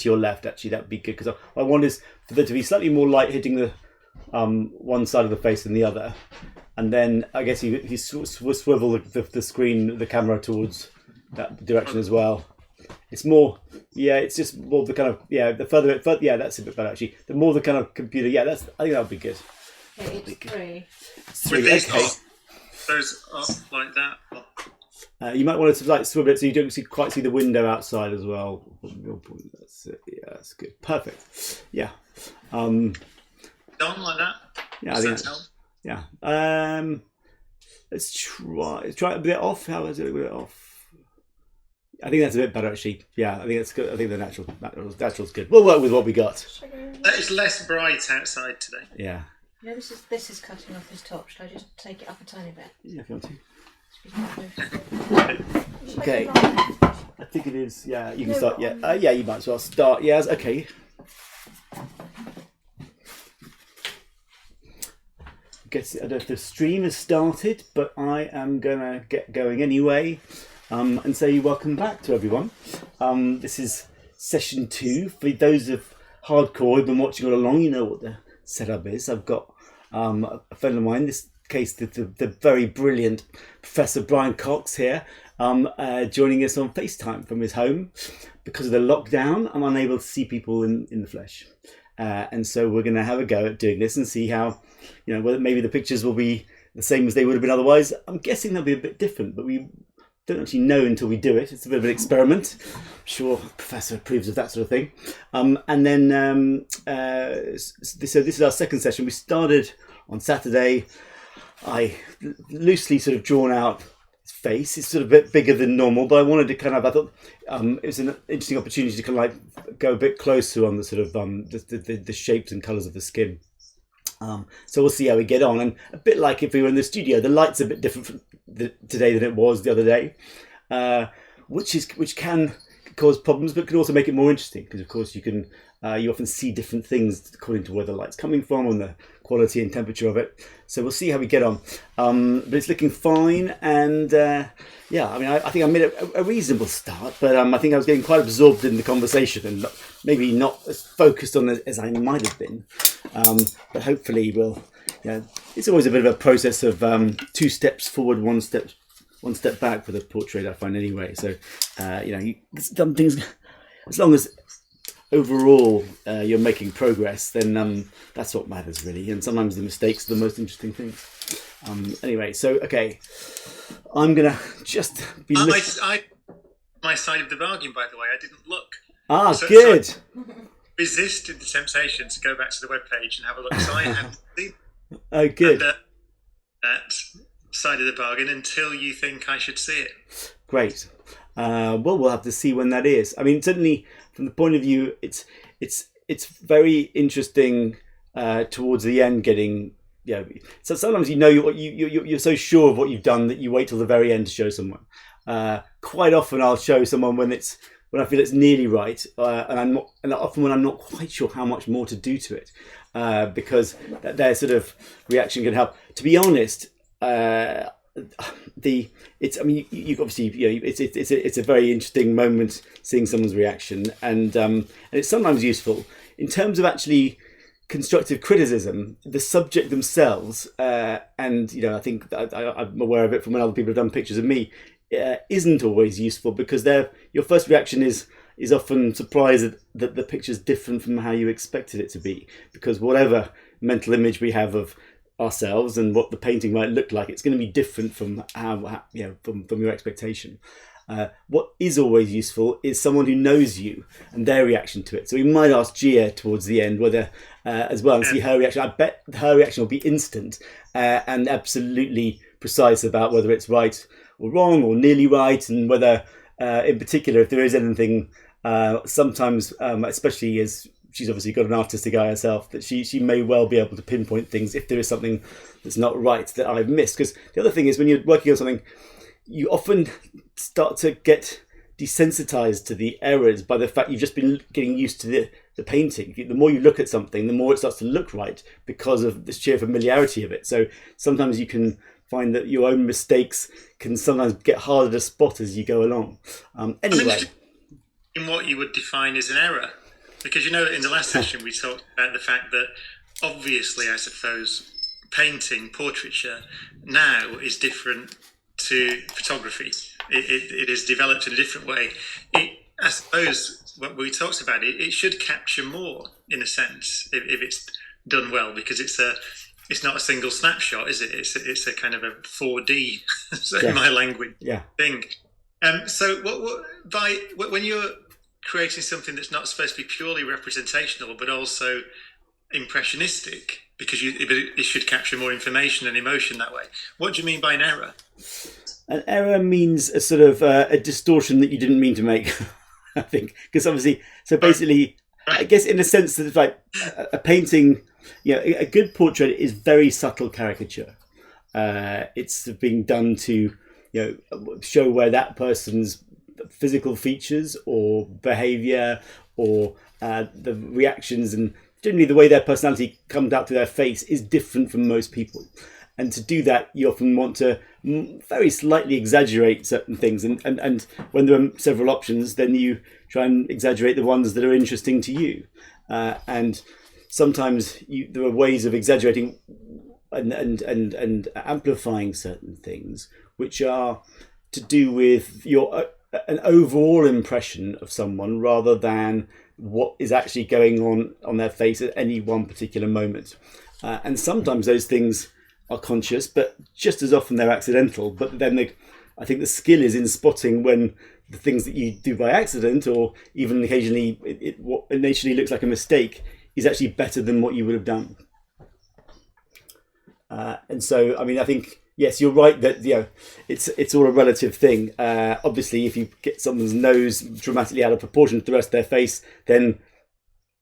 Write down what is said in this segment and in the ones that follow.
to your left, actually, that would be good, because I want is for there to be slightly more light hitting the one side of the face than the other, and then I guess you swivel the screen, the camera towards that direction as well. It's more, it's just more the kind of, the further, that's a bit better actually. The more the kind of computer, I think that would be good. Okay, it's three. It's three, okay. Those up like that. You might want to like swivel it so you don't quite see the window outside as well. That's it. Yeah, that's good. Perfect. Yeah. Done like that. Yeah, I think that help. Yeah. Let's try it a bit off. How is it a bit off? I think that's a bit better actually. Yeah, I think that's good. I think the natural's good. We'll work with what we got. It's less bright outside today. Yeah. Yeah, this is cutting off his top. Should I just take it up a tiny bit? Yeah, if you want to. Okay. I think it is. Yeah, you can start. Yeah, you might as well start. Yes, okay. Guess I don't know if the stream has started, but I am gonna get going anyway, and say welcome back to everyone. This is session 2. For those of hardcore who've been watching all along, you know what the setup is. I've got a friend of mine, in this case the very brilliant Professor Brian Cox here, joining us on FaceTime from his home. Because of the lockdown, I'm unable to see people in the flesh. And so we're going to have a go at doing this and see how, whether maybe the pictures will be the same as they would have been otherwise. I'm guessing they'll be a bit different, but we don't actually know until we do it. It's a bit of an experiment. I'm sure the Professor approves of that sort of thing. And then, so this is our second session. We started on Saturday. I loosely sort of drawn out his face. It's sort of a bit bigger than normal, but I wanted to I thought it was an interesting opportunity to kind of like go a bit closer on the sort of the shapes and colours of the skin. So we'll see how we get on. And a bit like if we were in the studio, the light's a bit different from today than it was the other day, which can cause problems, but can also make it more interesting because, of course, you often see different things according to where the light's coming from and the quality and temperature of it. So we'll see how we get on. But it's looking fine, and I think I made a reasonable start, but I think I was getting quite absorbed in the conversation and maybe not as focused on it as I might have been. But hopefully it's always a bit of a process of 2 steps forward, one step back for the portrait, I find anyway. So some things, as long as overall you're making progress, then that's what matters really. And sometimes the mistakes are the most interesting things. Anyway, so okay, I'm gonna just be. My side of the bargain, by the way. I didn't look. Good. So resisted the temptation to go back to the webpage and have a look. So I haven't seen. Oh, good. That side of the bargain until you think I should see it. Great. Well, we'll have to see when that is. I mean, certainly from the point of view, it's very interesting towards the end. Getting so sometimes you're so sure of what you've done that you wait till the very end to show someone. Quite often, I'll show someone when I feel it's nearly right, and often when I'm not quite sure how much more to do to it, because their sort of reaction can help. To be honest. It's a very interesting moment seeing someone's reaction, and it's sometimes useful in terms of actually constructive criticism. The subject themselves, and I think I'm aware of it from when other people have done pictures of me, isn't always useful because your first reaction is often surprised that the picture's different from how you expected it to be, because whatever mental image we have of ourselves and what the painting might look like, it's going to be different from from your expectation. What is always useful is someone who knows you and their reaction to it. So we might ask Gia towards the end whether as well and see her reaction. I bet her reaction will be instant and absolutely precise about whether it's right or wrong or nearly right, and whether in particular if there is anything sometimes especially as she's obviously got an artistic eye herself, that she may well be able to pinpoint things if there is something that's not right that I've missed. Because the other thing is, when you're working on something, you often start to get desensitized to the errors by the fact you've just been getting used to the painting. The more you look at something, the more it starts to look right because of the sheer familiarity of it. So sometimes you can find that your own mistakes can sometimes get harder to spot as you go along. Anyway. In what you would define as an error. Because in the last session we talked about the fact that obviously, I suppose, painting, portraiture now is different to photography. It is developed in a different way. I suppose what we talked about, it should capture more in a sense if it's done well, because it's not a single snapshot, is it? It's a kind of a 4D, in my language, thing. So when you're creating something that's not supposed to be purely representational, but also impressionistic, because it should capture more information and emotion that way. What do you mean by an error? An error means a sort of a distortion that you didn't mean to make, I think. Because obviously, so basically, I guess in a sense that it's like a painting, a good portrait is very subtle caricature. It's being done to, show where that person's physical features or behaviour or the reactions and generally the way their personality comes out to their face is different from most people. And to do that, you often want to very slightly exaggerate certain things. And when there are several options, then you try and exaggerate the ones that are interesting to you. And sometimes there are ways of exaggerating and amplifying certain things, which are to do with an overall impression of someone rather than what is actually going on their face at any one particular moment. And sometimes those things are conscious, but just as often they're accidental. But then I think the skill is in spotting when the things that you do by accident, or even occasionally what initially looks like a mistake, is actually better than what you would have done. And so, I mean, I think, yes, you're right that it's all a relative thing. Obviously, if you get someone's nose dramatically out of proportion to the rest of their face, then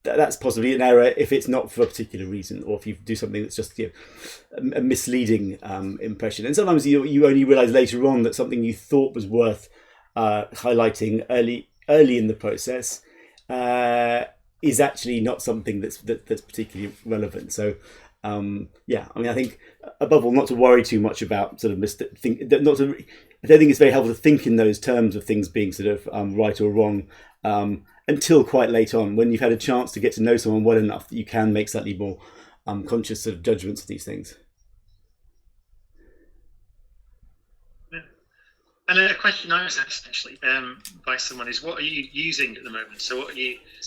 that's possibly an error if it's not for a particular reason, or if you do something that's just a misleading impression. And sometimes you only realise later on that something you thought was worth highlighting early in the process is actually not something that's particularly relevant. So. I mean, I think above all, not to worry too much about sort of I don't think it's very helpful to think in those terms of things being sort of right or wrong until quite late on, when you've had a chance to get to know someone well enough that you can make slightly more conscious sort of judgments of these things. Yeah. And a question I was asked actually by someone is, what are you using at the moment? So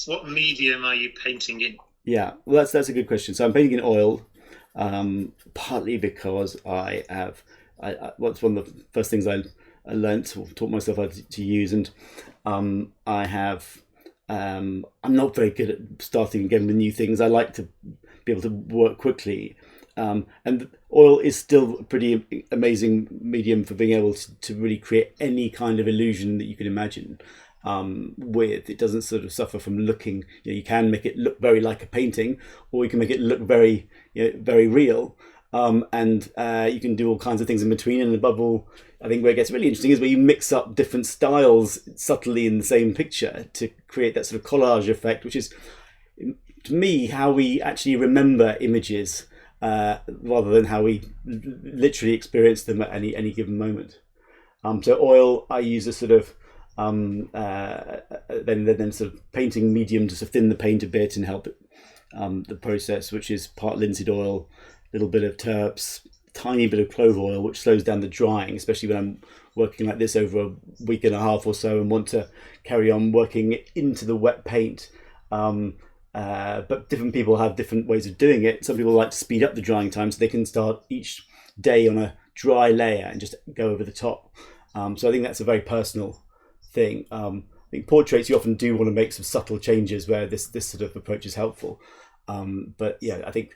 what medium are you painting in? Yeah, well, that's a good question. So I'm painting in oil, partly because I have. What's one of the first things I learnt or taught myself how to use, and I have. I'm not very good at starting again with new things. I like to be able to work quickly, and oil is still a pretty amazing medium for being able to really create any kind of illusion that you can imagine. It doesn't sort of suffer from looking. You can make it look very like a painting, or you can make it look very, very real. And you can do all kinds of things in between. And above all, I think where it gets really interesting is where you mix up different styles subtly in the same picture to create that sort of collage effect, which is, to me, how we actually remember images rather than how we literally experience them at any given moment. So oil, I use a sort of then sort of painting medium to sort of thin the paint a bit and help the process, which is part linseed oil, a little bit of terps, tiny bit of clove oil, which slows down the drying, especially when I'm working like this over a week and a half or so and want to carry on working into the wet paint. But different people have different ways of doing it. Some people like to speed up the drying time so they can start each day on a dry layer and just go over the top. So I think that's a very personal thing. I think portraits, you often do want to make some subtle changes where this sort of approach is helpful. But yeah, I think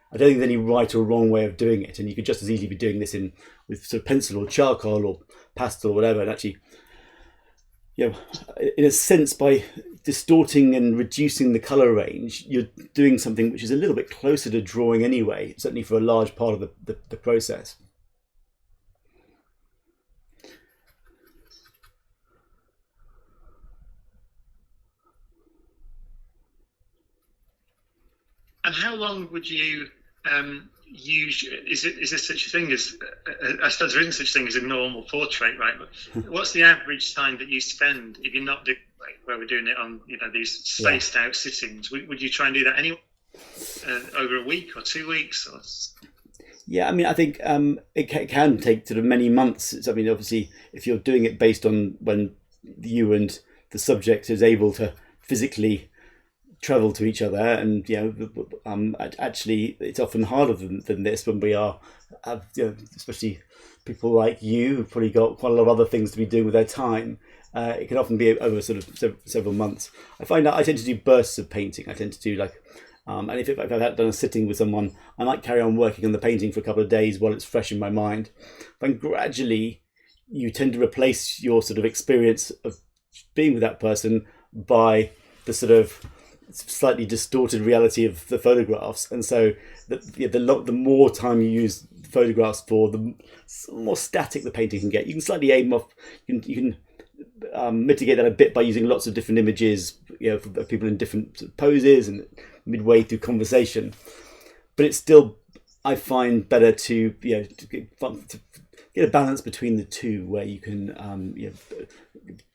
I don't think there's any right or wrong way of doing it, and you could just as easily be doing this with sort of pencil or charcoal or pastel or whatever. And actually, in a sense, by distorting and reducing the color range, you're doing something which is a little bit closer to drawing anyway, certainly for a large part of the process. And how long would you use? Is there such a thing as? I suppose there isn't such a thing as a normal portrait, right? But what's the average time that you spend if you're not doing way, where we're doing it on these spaced out sittings. Would you try and do that anyway? Over a week or 2 weeks? Or... Yeah, I mean, I think it can take sort of many months. I mean, obviously, if you're doing it based on when you and the subject is able to physically travel to each other, and actually, it's often harder than this when we are, especially people like you who've probably got quite a lot of other things to be doing with their time. It can often be over sort of several months. I find that I tend to do bursts of painting. I tend to do and if I've done a sitting with someone, I might carry on working on the painting for a couple of days while it's fresh in my mind. But gradually, you tend to replace your sort of experience of being with that person by the sort of slightly distorted reality of the photographs. And so the more time you use photographs for, the more static the painting can get. You can slightly aim off, you can mitigate that a bit by using lots of different images, for people in different poses and midway through conversation. But it's still, I find, better to get a balance between the two, where you can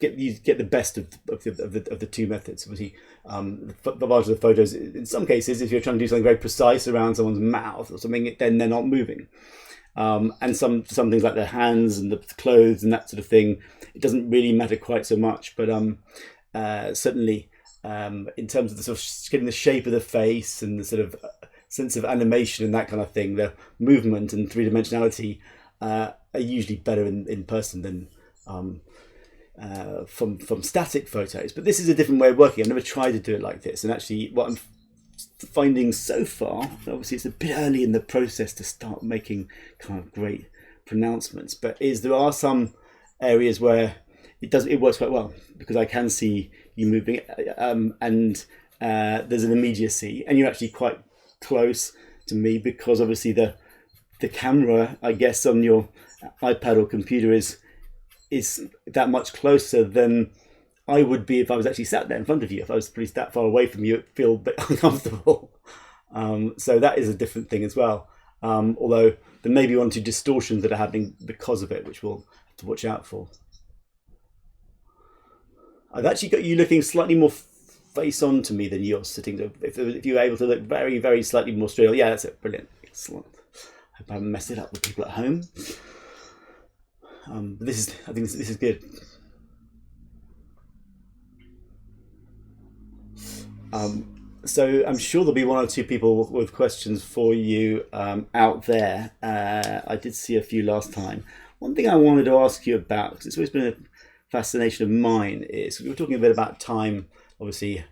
get the best of the two methods. Obviously, the larger the photos, in some cases, if you're trying to do something very precise around someone's mouth or something, then they're not moving. And some things like their hands and the clothes and that sort of thing, it doesn't really matter quite so much. But certainly, in terms of the sort of getting the shape of the face and the sort of sense of animation and that kind of thing, the movement and three-dimensionality are usually better in person than from static photos. But this is a different way of working. I've never tried to do it like this, and actually what I'm finding so far, obviously it's a bit early in the process to start making kind of great pronouncements, but there are some areas where it works quite well, because I can see you moving, and there's an immediacy, and you're actually quite close to me, because obviously the camera, I guess, on your iPad or computer is that much closer than I would be if I was actually sat there in front of you. If I was pretty that far away from you, it'd feel a bit uncomfortable. So that is a different thing as well. Although there may be one or two distortions that are happening because of it, which we'll have to watch out for. I've actually got you looking slightly more face on to me than you're sitting. So if you're able to look very, very slightly more straight, yeah, that's it. Brilliant. Excellent. I hope I haven't messed it up with people at home. But I think this is good. So I'm sure there'll be one or two people with questions for you out there. I did see a few last time. One thing I wanted to ask you about, because it's always been a fascination of mine, is we were talking a bit about time, obviously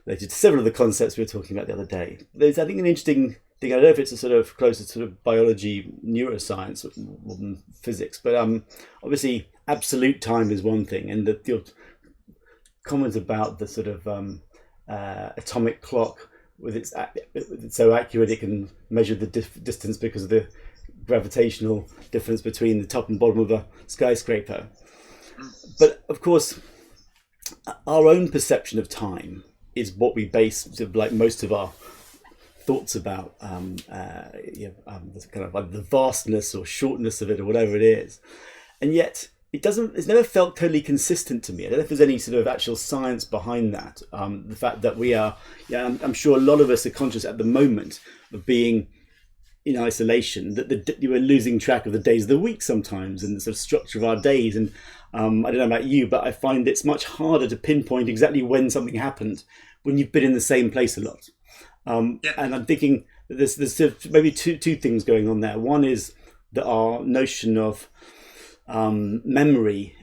related to several of the concepts we were talking about the other day. There's, I think, an interesting thing. I don't know if it's a sort of closer to sort of biology, neuroscience, more than physics, but obviously absolute time is one thing, and your comment about the sort of atomic clock, with it's so accurate it can measure the distance because of the gravitational difference between the top and bottom of a skyscraper. But of course, our own perception of time is what we base sort of like most of our thoughts about kind of like the vastness or shortness of it or whatever it is. And yet it's never felt totally consistent to me. I don't know if there's any sort of actual science behind that. The fact that we are, I'm sure a lot of us are conscious at the moment of being in isolation, that you are losing track of the days of the week sometimes, and the sort of structure of our days. And I don't know about you, but I find it's much harder to pinpoint exactly when something happened when you've been in the same place a lot. And I'm thinking that there's maybe two things going on there. One is that our notion of memory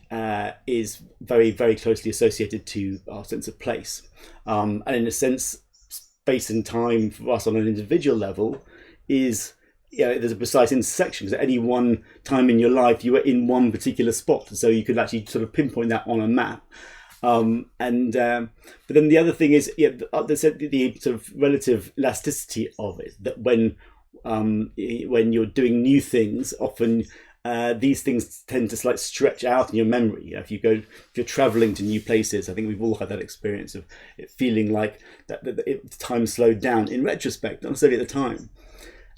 is very, very closely associated to our sense of place. And in a sense, space and time for us on an individual level is, there's a precise intersection, because at any one time in your life you are in one particular spot, so you could actually sort of pinpoint that on a map. But then the other thing is, the sort of relative elasticity of it, that when you're doing new things, often these things tend to like stretch out in your memory. If you're traveling to new places, I think we've all had that experience of it feeling like that time slowed down in retrospect, not necessarily at the time.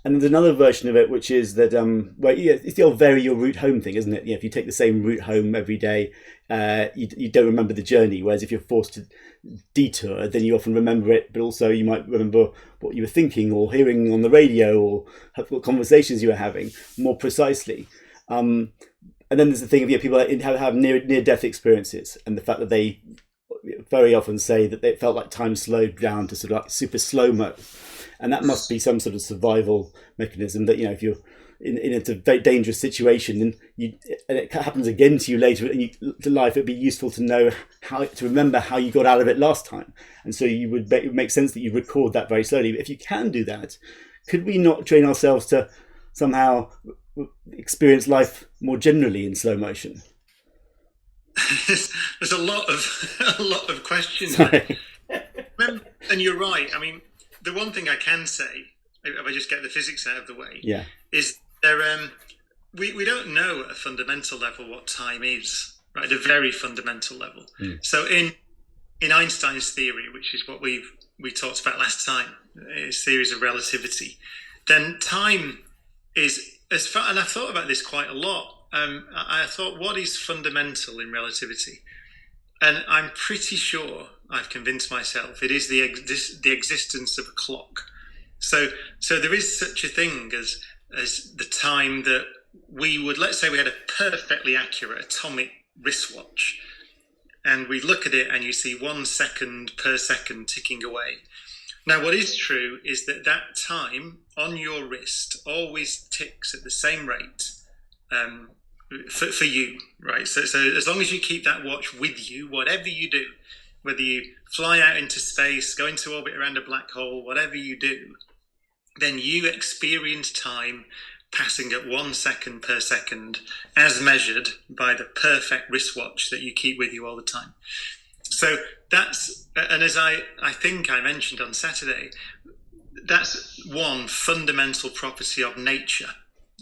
And there's another version of it, which is that, it's the old vary your route home thing, isn't it? If you take the same route home every day, you don't remember the journey. Whereas if you're forced to detour, then you often remember it, but also you might remember what you were thinking or hearing on the radio or what conversations you were having more precisely. And then there's the thing of people that have near-death experiences, and the fact that they very often say that it felt like time slowed down to sort of like super slow-mo. And that must be some sort of survival mechanism that, if you're in a very dangerous situation and it happens again to you later in life, it'd be useful to know to remember how you got out of it last time. And so it would make sense that you record that very slowly. But if you can do that, could we not train ourselves to somehow experience life more generally in slow motion? There's a lot of questions there. And you're right. I mean, the one thing I can say, if I just get the physics out of the way, is we don't know at a fundamental level what time is, right? At a very fundamental level. So in Einstein's theory, which is what we talked about last time, his theories of relativity, then time is and I've thought about this quite a lot. I thought, what is fundamental in relativity? And I'm pretty sure I've convinced myself it is the existence of a clock. So there is such a thing as the time that we would, let's say we had a perfectly accurate atomic wristwatch, and we look at it and you see 1 second per second ticking away. Now, what is true is that time on your wrist always ticks at the same rate for you, right? So as long as you keep that watch with you, whatever you do, whether you fly out into space, go into orbit around a black hole, whatever you do, then you experience time passing at 1 second per second as measured by the perfect wristwatch that you keep with you all the time. So that's, and as I think I mentioned on Saturday, that's one fundamental property of nature,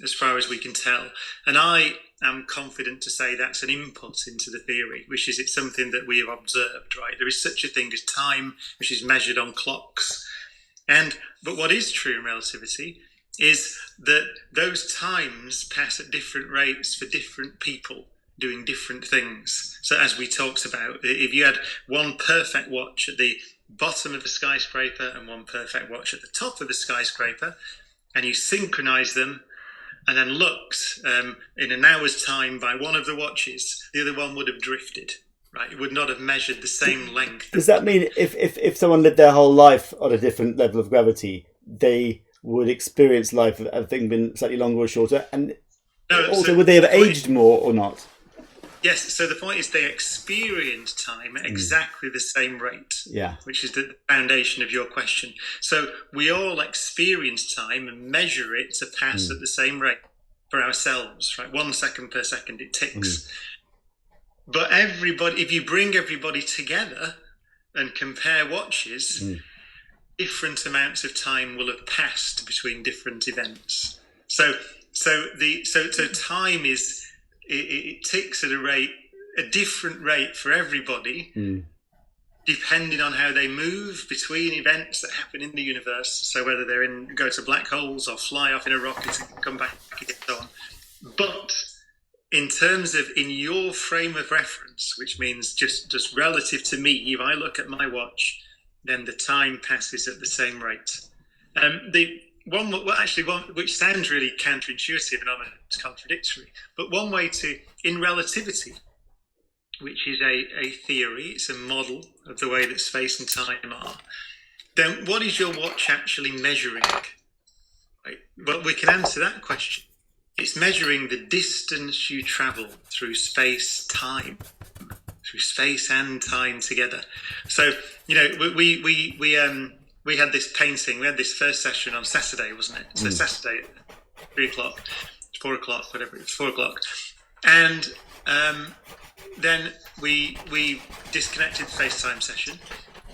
as far as we can tell. And I am confident to say that's an input into the theory, which is it's something that we have observed, right? There is such a thing as time, which is measured on clocks. But what is true in relativity is that those times pass at different rates for different people doing different things. So as we talked about, if you had one perfect watch at the bottom of a skyscraper and one perfect watch at the top of a skyscraper, and you synchronize them and then looked in an hour's time by one of the watches, the other one would have drifted, right? It would not have measured the same length. Does that mean if someone lived their whole life on a different level of gravity, they would experience life having been slightly longer or shorter? And no, also, so would they have aged more or not? Yes, so the point is they experience time at exactly the same rate, which is the foundation of your question. So we all experience time and measure it to pass at the same rate for ourselves, right? 1 second per second it ticks. But everybody, if you bring everybody together and compare watches, different amounts of time will have passed between different events. So time is... It ticks at a different rate for everybody, depending on how they move between events that happen in the universe. So whether they're go to black holes or fly off in a rocket and come back and so on. But in terms of in your frame of reference, which means just relative to me, if I look at my watch, then the time passes at the same rate. One which sounds really counterintuitive and almost contradictory, but one way in relativity, which is a theory, it's a model of the way that space and time are, then what is your watch actually measuring? Right? Well, we can answer that question. It's measuring the distance you travel through space and time together. So, we had this painting, we had this first session on Saturday, wasn't it? So Saturday at 3 o'clock, 4 o'clock, whatever, it was 4 o'clock. And then we disconnected the FaceTime session,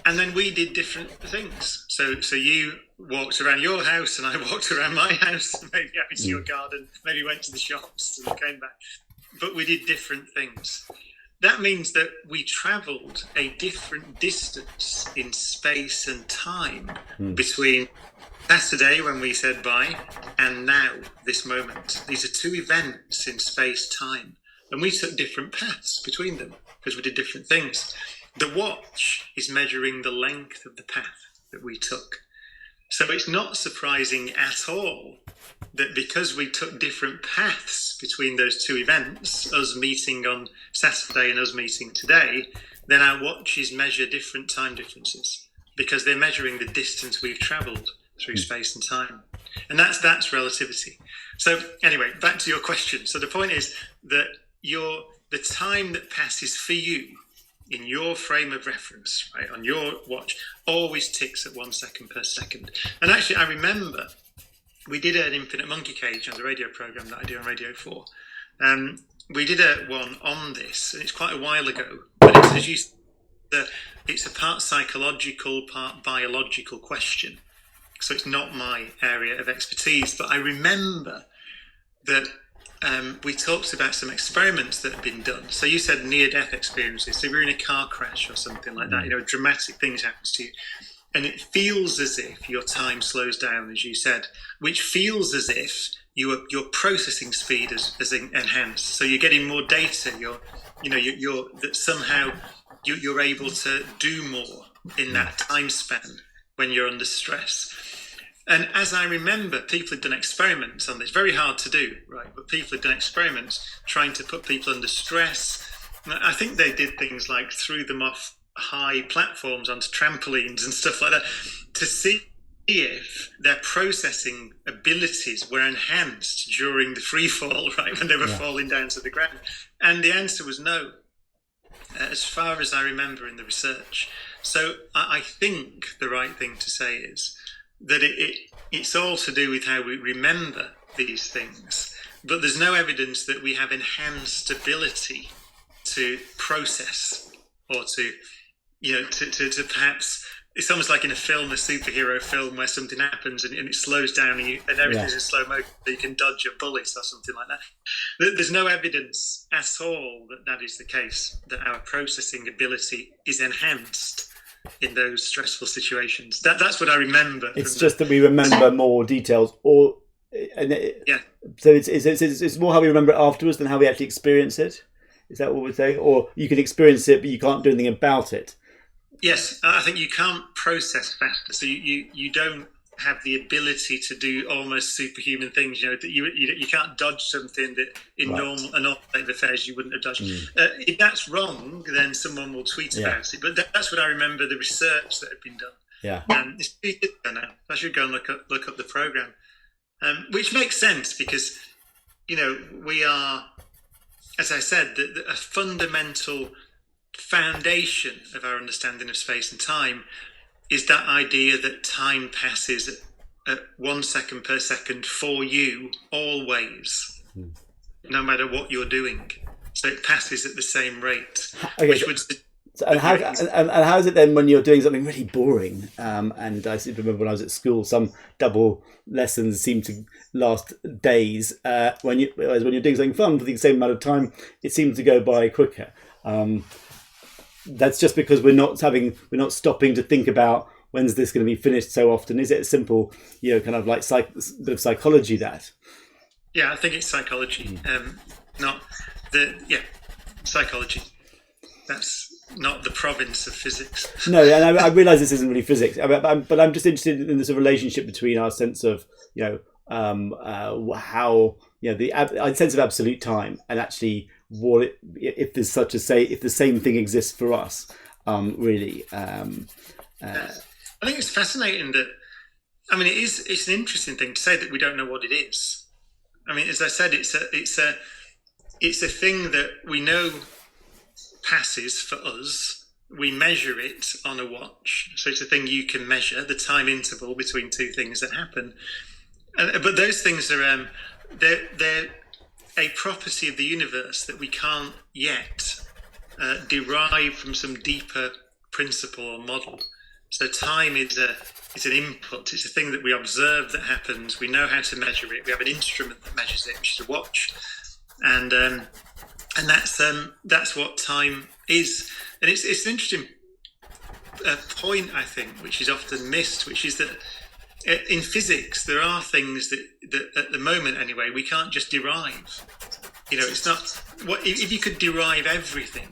and then we did different things. So you walked around your house and I walked around my house, maybe out into your garden, maybe went to the shops and came back. But we did different things. That means that we travelled a different distance in space and time between Saturday when we said bye, and now, this moment. These are two events in space-time. And we took different paths between them because we did different things. The watch is measuring the length of the path that we took. So it's not surprising at all that because we took different paths between those two events, us meeting on Saturday and us meeting today, then our watches measure different time differences because they're measuring the distance we've travelled through space and time. And that's relativity. So anyway, back to your question. So the point is that the time that passes for you in your frame of reference, right, on your watch, always ticks at 1 second per second. And actually, I remember we did an Infinite Monkey Cage on the radio program that I do on Radio 4. We did one on this, and it's quite a while ago. But it's, as you said, it's a part psychological, part biological question. So it's not my area of expertise. But I remember that we talked about some experiments that have been done. So you said near-death experiences. So you're in a car crash or something like that. Dramatic things happen to you. And it feels as if your time slows down, as you said, which feels as if your processing speed is enhanced. So you're getting more data. That somehow you're able to do more in that time span when you're under stress. And as I remember, people had done experiments on this. Very hard to do, right? But people had done experiments trying to put people under stress. I think they did things like threw them off high platforms onto trampolines and stuff like that to see if their processing abilities were enhanced during the free fall, right, when they were falling down to the ground. And the answer was no, as far as I remember in the research. So I think the right thing to say is that it's all to do with how we remember these things, but there's no evidence that we have enhanced ability to process or to perhaps, it's almost like in a film, a superhero film where something happens and it slows down and everything's in slow motion, so you can dodge a bullet or something like that. There's no evidence at all that is the case, that our processing ability is enhanced in those stressful situations. That's what I remember. It's just that we remember more details, So it's more how we remember it afterwards than how we actually experience it. Is that what we're saying? Or you can experience it, but you can't do anything about it. Yes, I think you can't process faster, so you don't have the ability to do almost superhuman things. You can't dodge something that in normal state of affairs you wouldn't have dodged. If that's wrong, then someone will tweet about it. But that's what I remember, the research that had been done. Yeah, it's pretty good now. I should go and look up the program, which makes sense because we are, as I said, a fundamental foundation of our understanding of space and time is that idea that time passes at 1 second per second for you always, no matter what you're doing. So it passes at the same rate. Okay, which would. And how is it then when you're doing something really boring? And I seem to remember when I was at school, some double lessons seem to last days. When you're doing something fun for the same amount of time, it seems to go by quicker. That's just because we're not stopping to think about when's this going to be finished so often. Is it a simple, kind of like bit of psychology that? Yeah, I think it's psychology, psychology. That's not the province of physics. No, and I realise this isn't really physics, but I'm just interested in this relationship between our sense of, how the sense of absolute time and actually if there's such if the same thing exists for us, really. I think it's fascinating that, it's an interesting thing to say that we don't know what it is. As I said, it's a thing that we know passes for us. We measure it on a watch, so it's a thing you can measure, the time interval between two things that happen. But those things are they're a property of the universe that we can't yet derive from some deeper principle or model. So time is an input. It's a thing that we observe that happens. We know how to measure it. We have an instrument that measures it, which is a watch, and that's what time is. And it's an interesting point, I think, which is often missed, which is that in physics, there are things that at the moment anyway, we can't just derive. It's not what if you could derive everything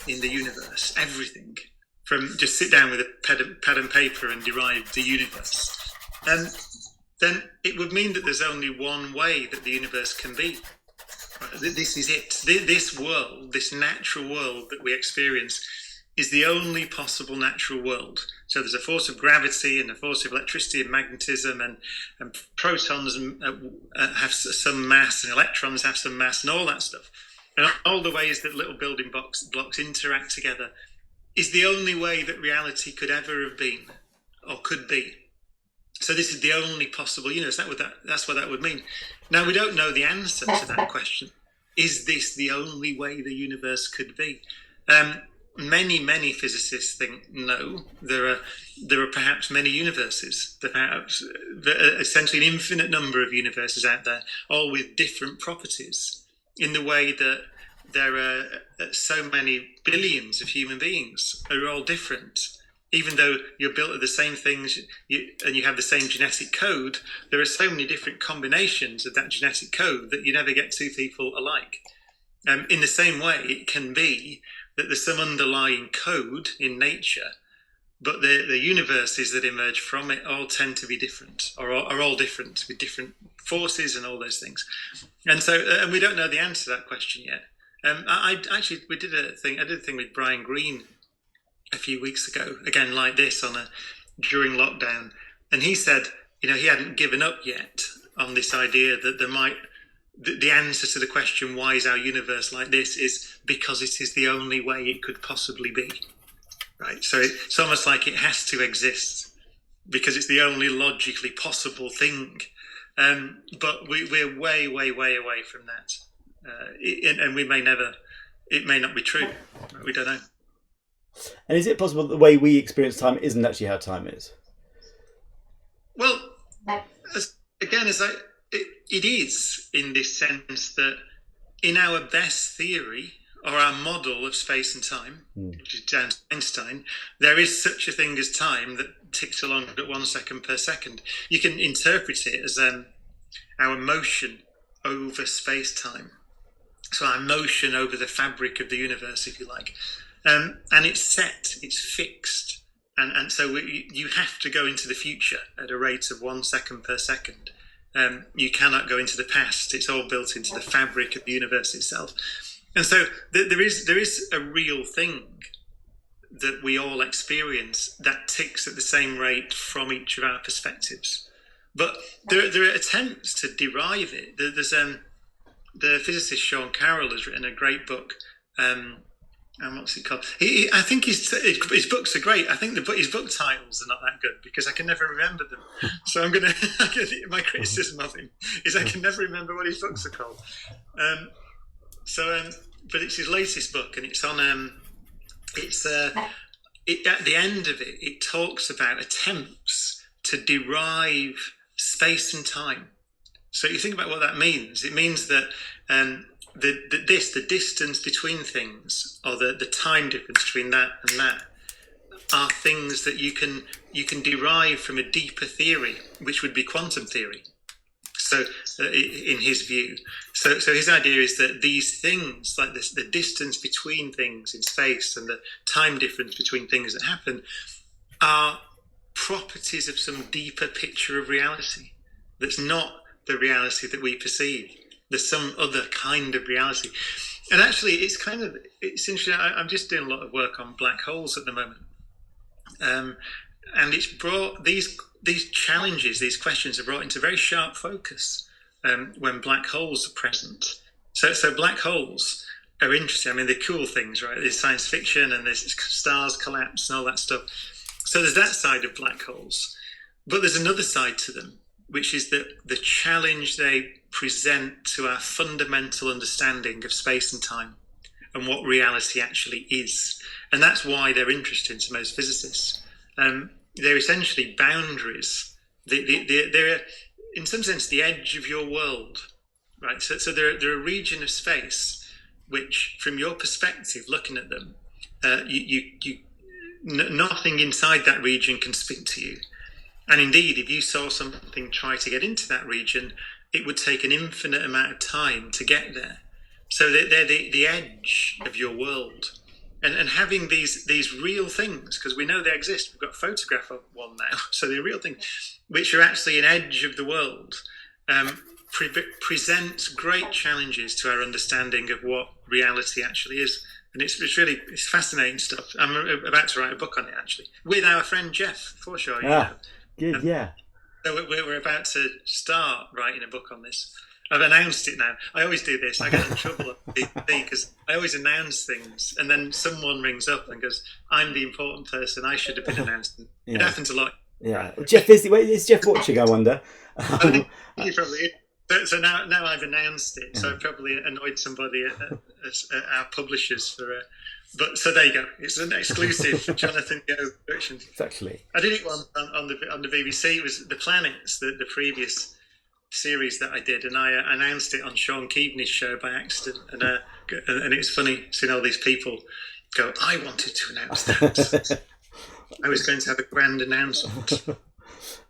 in the universe, everything from just sit down with a pad and paper and derive the universe, then it would mean that there's only one way that the universe can be. This is it. This world, this natural world that we experience, is the only possible natural world. So there's a force of gravity and a force of electricity and magnetism, and protons have some mass, and electrons have some mass, and all that stuff. And all the ways that little building blocks interact together is the only way that reality could ever have been or could be. So this is the only possible universe. That's what that would mean. Now, we don't know the answer to that question. Is this the only way the universe could be? Many physicists think no. There are perhaps many universes. Perhaps essentially an infinite number of universes out there, all with different properties. In the way that there are so many billions of human beings who are all different. Even though you're built of the same things and you have the same genetic code, there are so many different combinations of that genetic code that you never get two people alike. In the same way, it can be that there's some underlying code in nature, but the universes that emerge from it all tend to be different, or are all different with different forces and all those things. And so, and we don't know the answer to that question yet. I did a thing with Brian Greene a few weeks ago, again like this, during lockdown, and he said, he hadn't given up yet on this idea that the answer to the question, why is our universe like this, is because it is the only way it could possibly be, right? So it's almost like it has to exist because it's the only logically possible thing, but we're way away from that, and it may not be true. We don't know. And is it possible that the way we experience time isn't actually how time is? Well, it is, in this sense that in our best theory, or our model of space and time, which is down to Einstein, there is such a thing as time that ticks along at 1 second per second. You can interpret it as our motion over space-time. So our motion over the fabric of the universe, if you like. And it's set, it's fixed. And so you have to go into the future at a rate of 1 second per second. You cannot go into the past. It's all built into the fabric of the universe itself. And so there is a real thing that we all experience that ticks at the same rate from each of our perspectives. But there are attempts to derive it. There's the physicist Sean Carroll has written a great book. And what's it called? I think his books are great. I think his book titles are not that good because I can never remember them. So my criticism of him is I can never remember what his books are called. But it's his latest book, and it's on. At the end of it, it talks about attempts to derive space and time. So you think about what that means. It means that the distance between things, or the time difference between that and that, are things that you can derive from a deeper theory, which would be quantum theory. So, in his view, so his idea is that these things, like this, the distance between things in space and the time difference between things that happen, are properties of some deeper picture of reality. That's not the reality that we perceive. There's some other kind of reality. And actually, it's interesting. I'm just doing a lot of work on black holes at the moment. And it's brought these challenges, these questions are brought into very sharp focus when black holes are present. So black holes are interesting. I mean, they're cool things, right? There's science fiction and there's stars collapse and all that stuff. So there's that side of black holes. But there's another side to them, which is that the challenge they present to our fundamental understanding of space and time and what reality actually is. And that's why they're interesting to most physicists. They're essentially boundaries. They're, in some sense, the edge of your world, right? So they're a region of space which, from your perspective, looking at them, nothing inside that region can speak to you. And indeed, if you saw something try to get into that region, it would take an infinite amount of time to get there. So they're the edge of your world. And having these real things, because we know they exist, we've got a photograph of one now, so they're real things, which are actually an edge of the world, presents great challenges to our understanding of what reality actually is. And it's fascinating stuff. I'm about to write a book on it, actually, with our friend Jeff Forshaw. Good, yeah. So we're about to start writing a book on this. I've announced it now. I always do this. I get in trouble on BBC because I always announce things, and then someone rings up and goes, "I'm the important person. I should have been announcing." It happens a lot. Yeah, Jeff is Jeff watching? I wonder. I think he probably is. So now I've announced it. So I've probably annoyed somebody at our publishers for. But so there you go. It's an exclusive for Jonathan Go Productions. Exactly. I did it once on the BBC. It was The Planets, the previous series that I did, and I announced it on Sean Keaveney's show by accident, and it's funny seeing all these people go, "I wanted to announce that." I was going to have a grand announcement.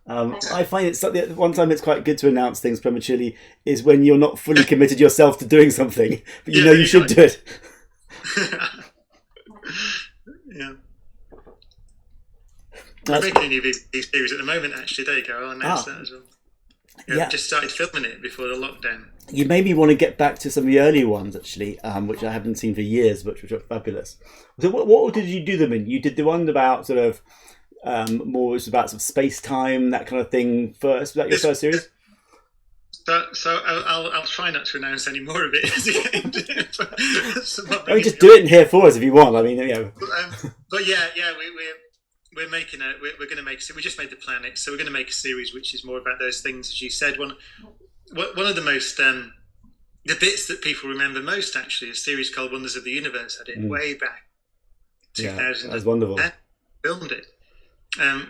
I find it's one time it's quite good to announce things prematurely is when you're not fully committed yourself to doing something, but you know you should do it. Yeah. I'm making any of these series at the moment, actually. There you go. I'll announce that as well. Yeah. Just started filming it before the lockdown. You made me want to get back to some of the early ones, actually, which I haven't seen for years, but which are fabulous. So what did you do them in? You did the one about sort of more was about sort of space time, that kind of thing first. Was that your first series? So I'll try not to announce any more of it. I mean, just do it in here for us if you want. I mean, But yeah, we're making we're going to make. We just made The Planet, so we're going to make a series which is more about those things, as you said. One of the most the bits that people remember most, actually, is a series called Wonders of the Universe. I did way back 2000. That was wonderful. Filmed it,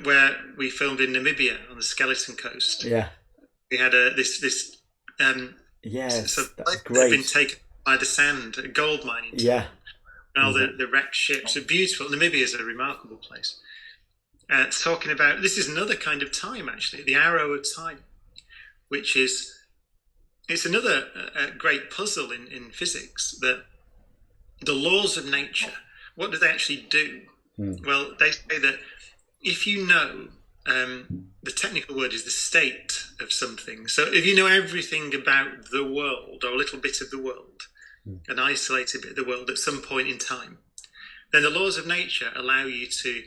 where we filmed in Namibia on the Skeleton Coast. Yeah. We had this yes, so that's great. Been taken by the sand, a gold mining. Yeah. And all the wrecked ships are beautiful. Namibia is a remarkable place. Talking about, this is another kind of time, actually, the arrow of time, which is, it's another great puzzle in physics, that the laws of nature, what do they actually do? Well, they say that if you know, the technical word is the state of something. So if you know everything about the world, or a little bit of the world, an isolated bit of the world at some point in time, then the laws of nature allow you to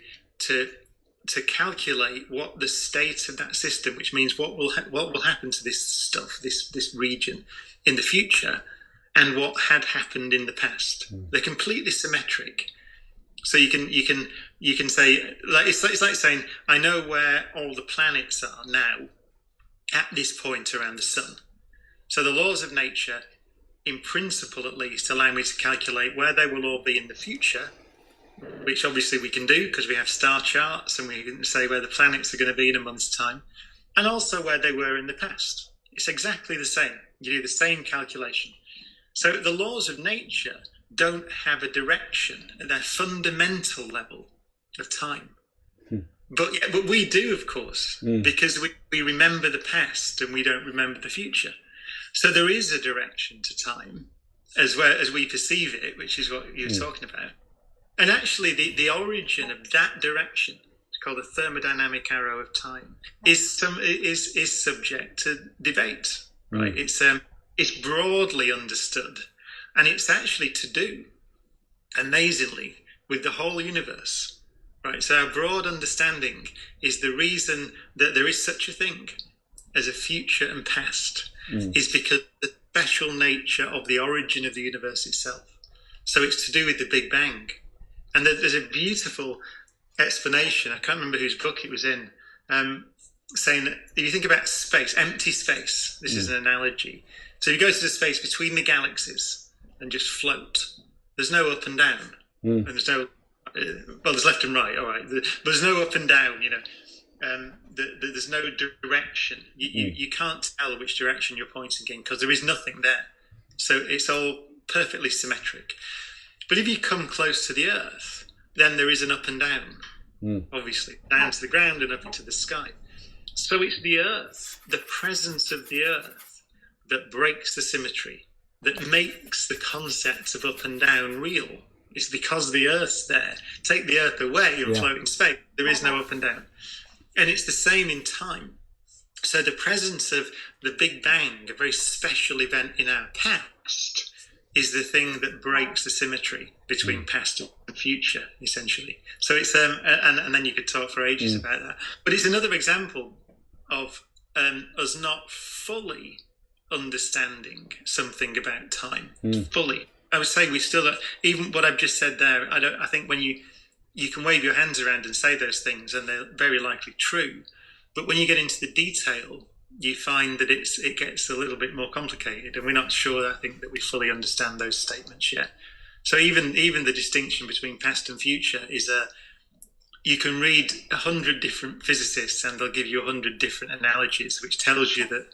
calculate what the state of that system, which means what will happen to this stuff, this region in the future, and what had happened in the past. They're completely symmetric. So you can say, like it's like saying, I know where all the planets are now at this point around the sun. So the laws of nature, in principle at least, allow me to calculate where they will all be in the future, which obviously we can do because we have star charts, and we can say where the planets are going to be in a month's time, and also where they were in the past. It's exactly the same. You do the same calculation. So the laws of nature don't have a direction at their fundamental level of time. But we do, of course, because we remember the past and we don't remember the future. So there is a direction to time as well as we perceive it, which is what you were talking about. And actually the origin of that direction, it's called the thermodynamic arrow of time, is subject to debate, right? It's broadly understood, and it's actually to do, amazingly, with the whole universe, right? So our broad understanding is the reason that there is such a thing as a future and past is because the special nature of the origin of the universe itself. So it's to do with the Big Bang. And there's a beautiful explanation, I can't remember whose book it was in, saying that if you think about space, empty space, this is an analogy. So if you go to the space between the galaxies and just float, there's no up and down. And there's no, there's left and right, all right. But there's no up and down, there's no direction. You can't tell which direction you're pointing in because there is nothing there. So it's all perfectly symmetric. But if you come close to the Earth, then there is an up and down, obviously, down to the ground and up into the sky. So it's the Earth, the presence of the Earth, that breaks the symmetry, that makes the concept of up and down real. It's because the Earth's there. Take the Earth away and float in space. There is no up and down. And it's the same in time. So the presence of the Big Bang, a very special event in our past, is the thing that breaks the symmetry between past and future, essentially. So it's and then you could talk for ages about that. But it's another example of us not fully understanding something about time. Fully. I would say we still don't, even what I've just said there. I think when you can wave your hands around and say those things, and they're very likely true. But when you get into the detail, you find that it gets a little bit more complicated, and we're not sure, I think, that we fully understand those statements yet. So even the distinction between past and future is you can read 100 different physicists and they'll give you 100 different analogies, which tells you that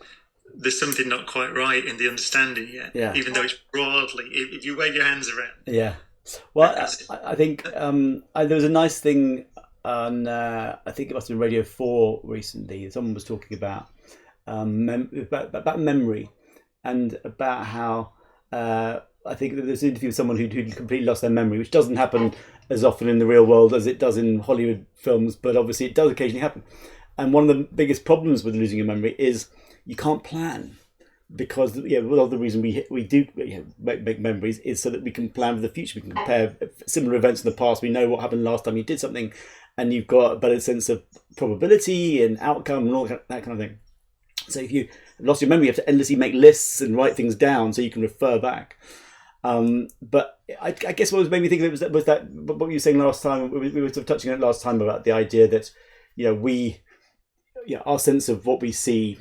there's something not quite right in the understanding yet, even though it's broadly, if you wave your hands around. Yeah. Well, I think there was a nice thing on, I think it must have been Radio 4 recently. Someone was talking about memory, and about how I think that there's an interview with someone who completely lost their memory, which doesn't happen as often in the real world as it does in Hollywood films, but obviously it does occasionally happen. And one of the biggest problems with losing your memory is you can't plan, because one of the reason we do make memories is so that we can plan for the future. We can compare similar events in the past. We know what happened last time you did something, and you've got a better sense of probability and outcome and all that kind of thing. So if you have lost your memory, you have to endlessly make lists and write things down so you can refer back. But I guess what made me think of it was that what you were saying last time. We were sort of touching on it last time about the idea that our sense of what we see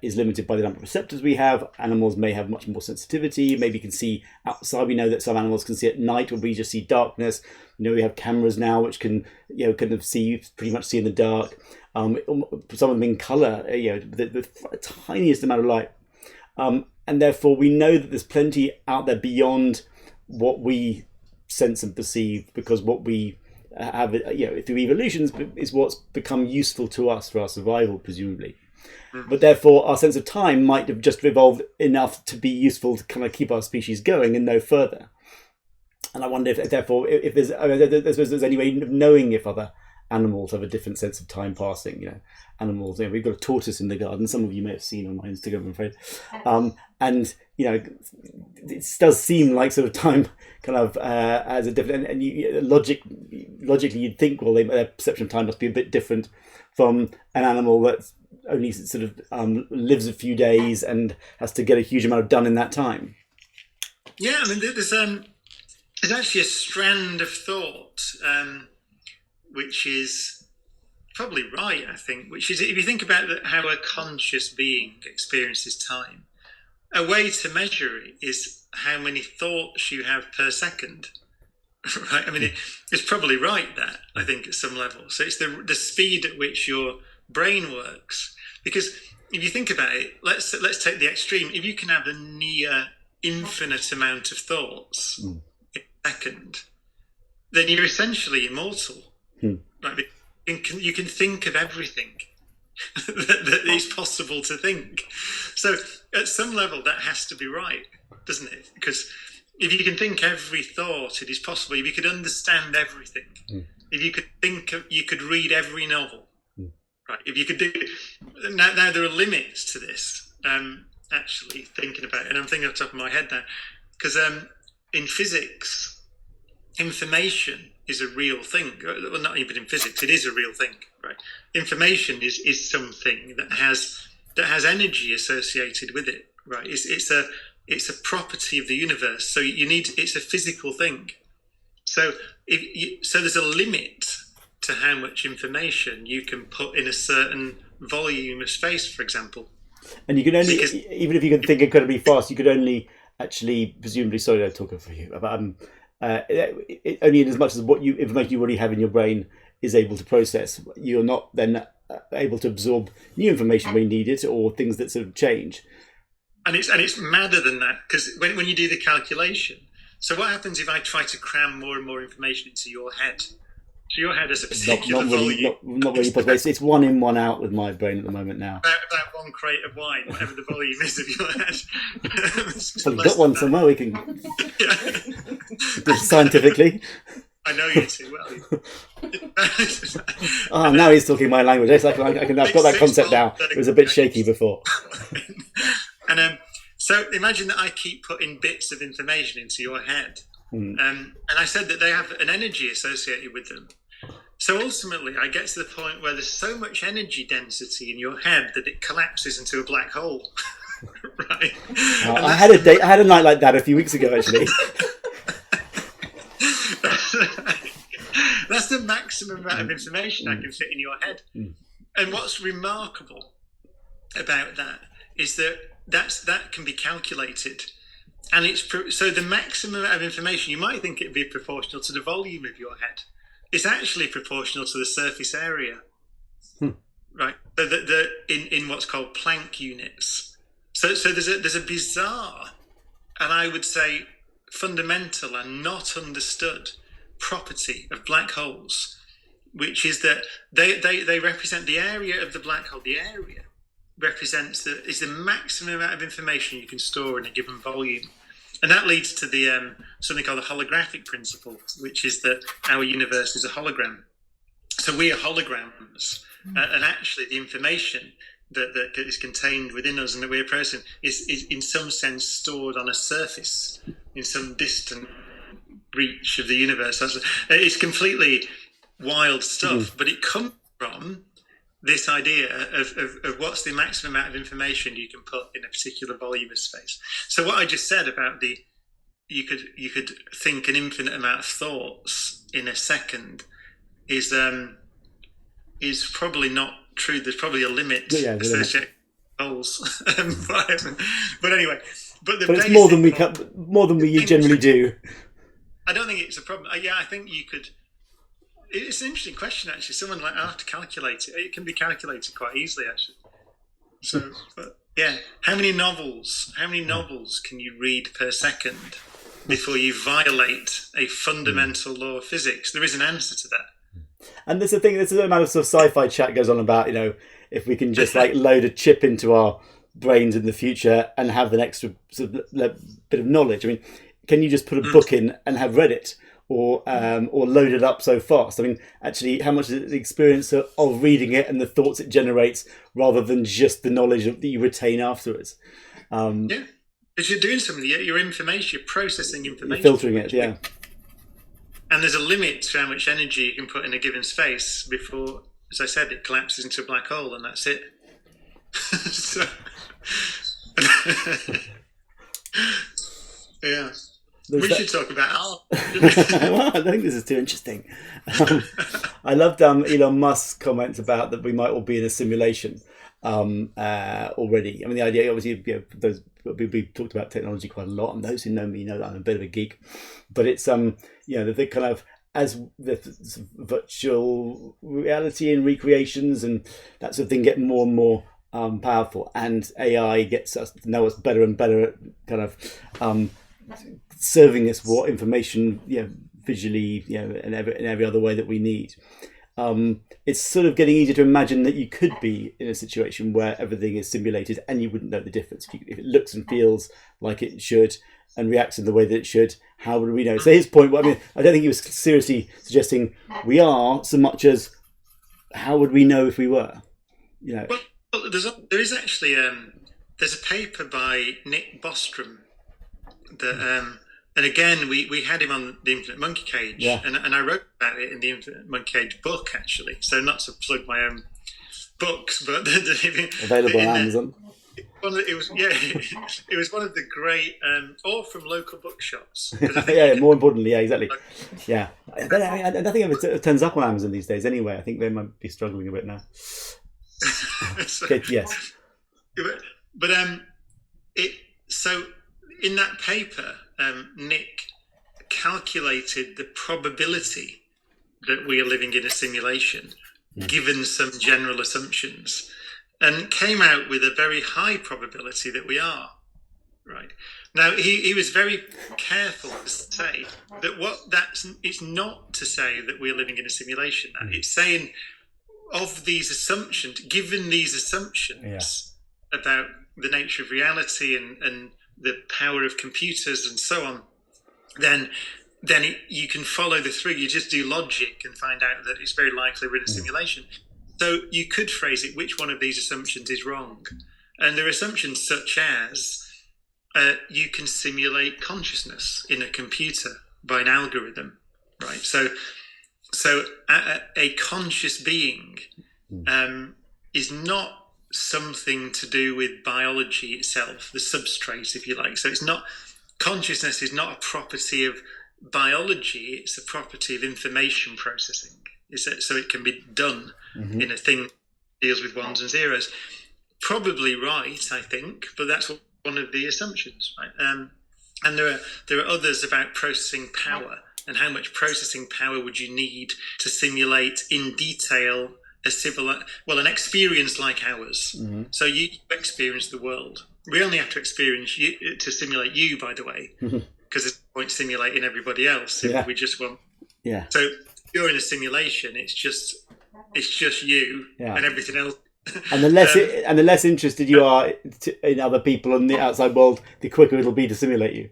is limited by the number of receptors we have. Animals may have much more sensitivity. Maybe you can see outside. We know that some animals can see at night, where we just see darkness. We have cameras now which can kind of pretty much see in the dark. Some of them in colour, the tiniest amount of light. And therefore we know that there's plenty out there beyond what we sense and perceive, because what we have, through evolution is what's become useful to us for our survival, presumably. But therefore our sense of time might have just evolved enough to be useful to kind of keep our species going and no further. And I wonder if there's any way of knowing if other animals have a different sense of time passing. Animals, we've got a tortoise in the garden. Some of you may have seen on my Instagram, I'm afraid. And it does seem like sort of time kind of as a different, and logically you'd think, well, their perception of time must be a bit different from an animal that's only sort of lives a few days and has to get a huge amount done in that time. Yeah, I mean, there's actually a strand of thought which is probably right, I think, which is, if you think about how a conscious being experiences time, a way to measure it is how many thoughts you have per second, right? I mean, it's probably right, that, I think, at some level. So it's the speed at which your brain works. Because if you think about it, let's take the extreme. If you can have a near infinite amount of thoughts in a second, then you're essentially immortal. Right? You can think of everything that is possible to think. So at some level that has to be right, doesn't it? Because if you can think every thought, it is possible. If you could understand everything, if you could you could read every novel, right? If you could do now there are limits to this. Actually thinking about it, and I'm thinking off the top of my head now, because in physics, information is a real thing. Well, not even in physics, it is a real thing, right? Information is something that has energy associated with it, right? It's a property of the universe. So it's a physical thing. So there's a limit to how much information you can put in a certain volume of space, for example. And you can only, even if you can think incredibly fast, you could only actually, presumably, sorry, I'm talking for you, but only in as much as what information you already have in your brain is able to process. You're not then able to absorb new information when you need it, or things that sort of change. And it's madder than that, because when you do the calculation, so what happens if I try to cram more and more information into your head? So your head has a Not, particular not really, volume. not really possible. It's one in, one out with my brain at the moment now. About 1 crate of wine, whatever the volume is of your head. Well, you've got one somewhere we can Yeah. scientifically. I know you too well. Oh, now he's talking my language. I've got that concept now. It was a bit shaky before. And so imagine that I keep putting bits of information into your head. And I said that they have an energy associated with them. So ultimately, I get to the point where there's so much energy density in your head that it collapses into a black hole. Right? I had a night like that a few weeks ago, actually. That's the maximum amount of information I can fit in your head. And what's remarkable about that is that can be calculated. And so the maximum amount of information, you might think it'd be proportional to the volume of your head. It's actually proportional to the surface area, right? So in what's called Planck units. So there's a bizarre, and I would say fundamental and not understood property of black holes, which is that they represent the area of the black hole. The area represents is the maximum amount of information you can store in a given volume. And that leads to the something called the holographic principle, which is that our universe is a hologram. So we are holograms, and actually the information that is contained within us and that we're processing is in some sense stored on a surface in some distant reach of the universe. It's completely wild stuff, but it comes from this idea of what's the maximum amount of information you can put in a particular volume of space. So what I just said about you could think an infinite amount of thoughts in a second is probably not true. There's probably a limit associated with holes. But anyway, but it's more than we generally do. I don't think it's a problem. Yeah, I think you could. It's an interesting question, actually. Someone like I have to calculate it. It can be calculated quite easily, actually. So, but yeah, how many novels can you read per second before you violate a fundamental law of physics? There is an answer to that. And there's a amount of sort of sci-fi chat goes on about, if we can just like load a chip into our brains in the future and have an extra sort of bit of knowledge. I mean, can you just put a book in and have read it? Or load it up so fast? I mean, actually, how much is the experience of reading it and the thoughts it generates, rather than just the knowledge that you retain afterwards? Yeah, because you're doing something. Your information, you're processing information, you're filtering it. Yeah, and there's a limit to how much energy you can put in a given space before, as I said, it collapses into a black hole, and that's it. So, yeah. We should talk about art. Well, I think this is too interesting. I loved Elon Musk's comments about that we might all be in a simulation already. I mean, the idea, obviously, we've talked about technology quite a lot, and those who know me know that I'm a bit of a geek. But it's the kind of, as the virtual reality and recreations and that sort of thing get more and more powerful, and AI gets us to know us better and better at kind of serving us what information, visually, in every other way that we need. It's sort of getting easier to imagine that you could be in a situation where everything is simulated and you wouldn't know the difference. If it looks and feels like it should and reacts in the way that it should, how would we know? So his point, I don't think he was seriously suggesting we are so much as how would we know if we were? Well, there is actually there's a paper by Nick Bostrom that and again we had him on the Infinite Monkey Cage, and I wrote about it in the Infinite Monkey Cage book, actually. So not to plug my own books, but available on Amazon. It was one of the great, or from local bookshops. More importantly, exactly. I don't think it turns up on Amazon these days. Anyway, I think they might be struggling a bit now. Yes, but so in that paper, Nick calculated the probability that we are living in a simulation, given some general assumptions, and came out with a very high probability that we are, right? Now he was very careful to say that it's not to say that we're living in a simulation. It's saying of these assumptions, given these assumptions about the nature of reality and the power of computers and so on, then you can follow the through. You just do logic and find out that it's very likely we're in a simulation. So you could phrase it, which one of these assumptions is wrong? And there are assumptions such as you can simulate consciousness in a computer by an algorithm, right? So a conscious being is not something to do with biology itself, the substrate, if you like. So it's not, consciousness is not a property of biology, it's a property of information processing. So it can be done in a thing that deals with ones and zeros. Probably right, I think, but that's one of the assumptions, right? And there are others about processing power and how much processing power would you need to simulate in detail an experience like ours. So you experience the world. We only have to experience you to simulate you, by the way, because there's no point simulating everybody else if we just want. Yeah. So if you're in a simulation, it's just you and everything else. And the less interested you are in other people in the outside world, the quicker it'll be to simulate you.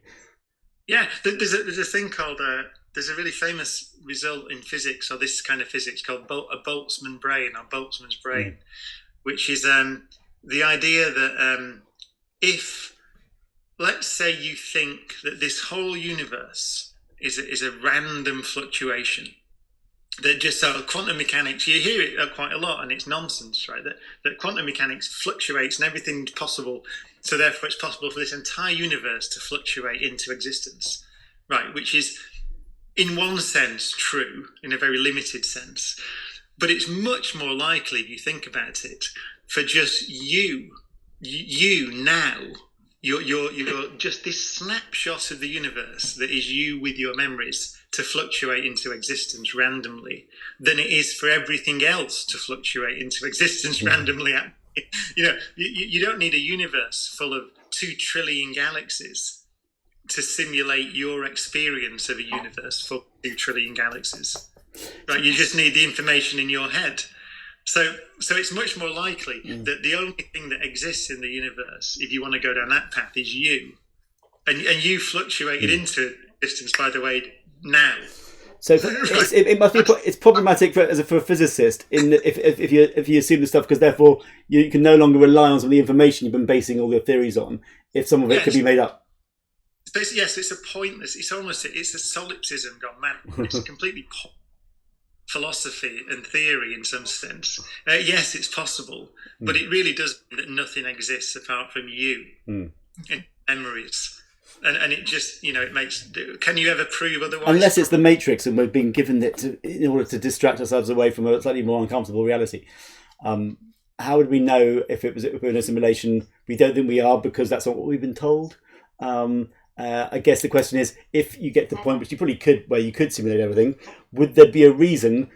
Yeah, there's a thing called there's a really famous result in physics, or this kind of physics, called a Boltzmann brain, or Boltzmann's brain, which is the idea that if, let's say, you think that this whole universe is a random fluctuation, that just quantum mechanics, you hear it quite a lot, and it's nonsense, right? That quantum mechanics fluctuates and everything's possible, so therefore it's possible for this entire universe to fluctuate into existence, right? Which is, in one sense, true, in a very limited sense, but it's much more likely, if you think about it, for just you now. You're just this snapshot of the universe that is you with your memories to fluctuate into existence randomly than it is for everything else to fluctuate into existence randomly. You don't need a universe full of 2 trillion galaxies to simulate your experience of a universe full of 2 trillion galaxies. Right? You just need the information in your head. So it's much more likely that the only thing that exists in the universe, if you want to go down that path, is you. And you fluctuated into existence, by the way, now. So it must be, it's problematic for a physicist if you assume this stuff, because therefore you can no longer rely on some of the information you've been basing all your theories on, if some of it could be made up. Yes, it's a pointless, it's a solipsism gone mad. It's completely philosophy and theory in some sense. Yes, it's possible, but it really does mean that nothing exists apart from you in memories. And it just, it makes... Can you ever prove otherwise? Unless it's the Matrix and we've been given it in order to distract ourselves away from a slightly more uncomfortable reality. How would we know if we're in a simulation? We don't think we are, because that's not what we've been told. I guess the question is, if you get to the point, which you probably could, where you could simulate everything, would there be a reason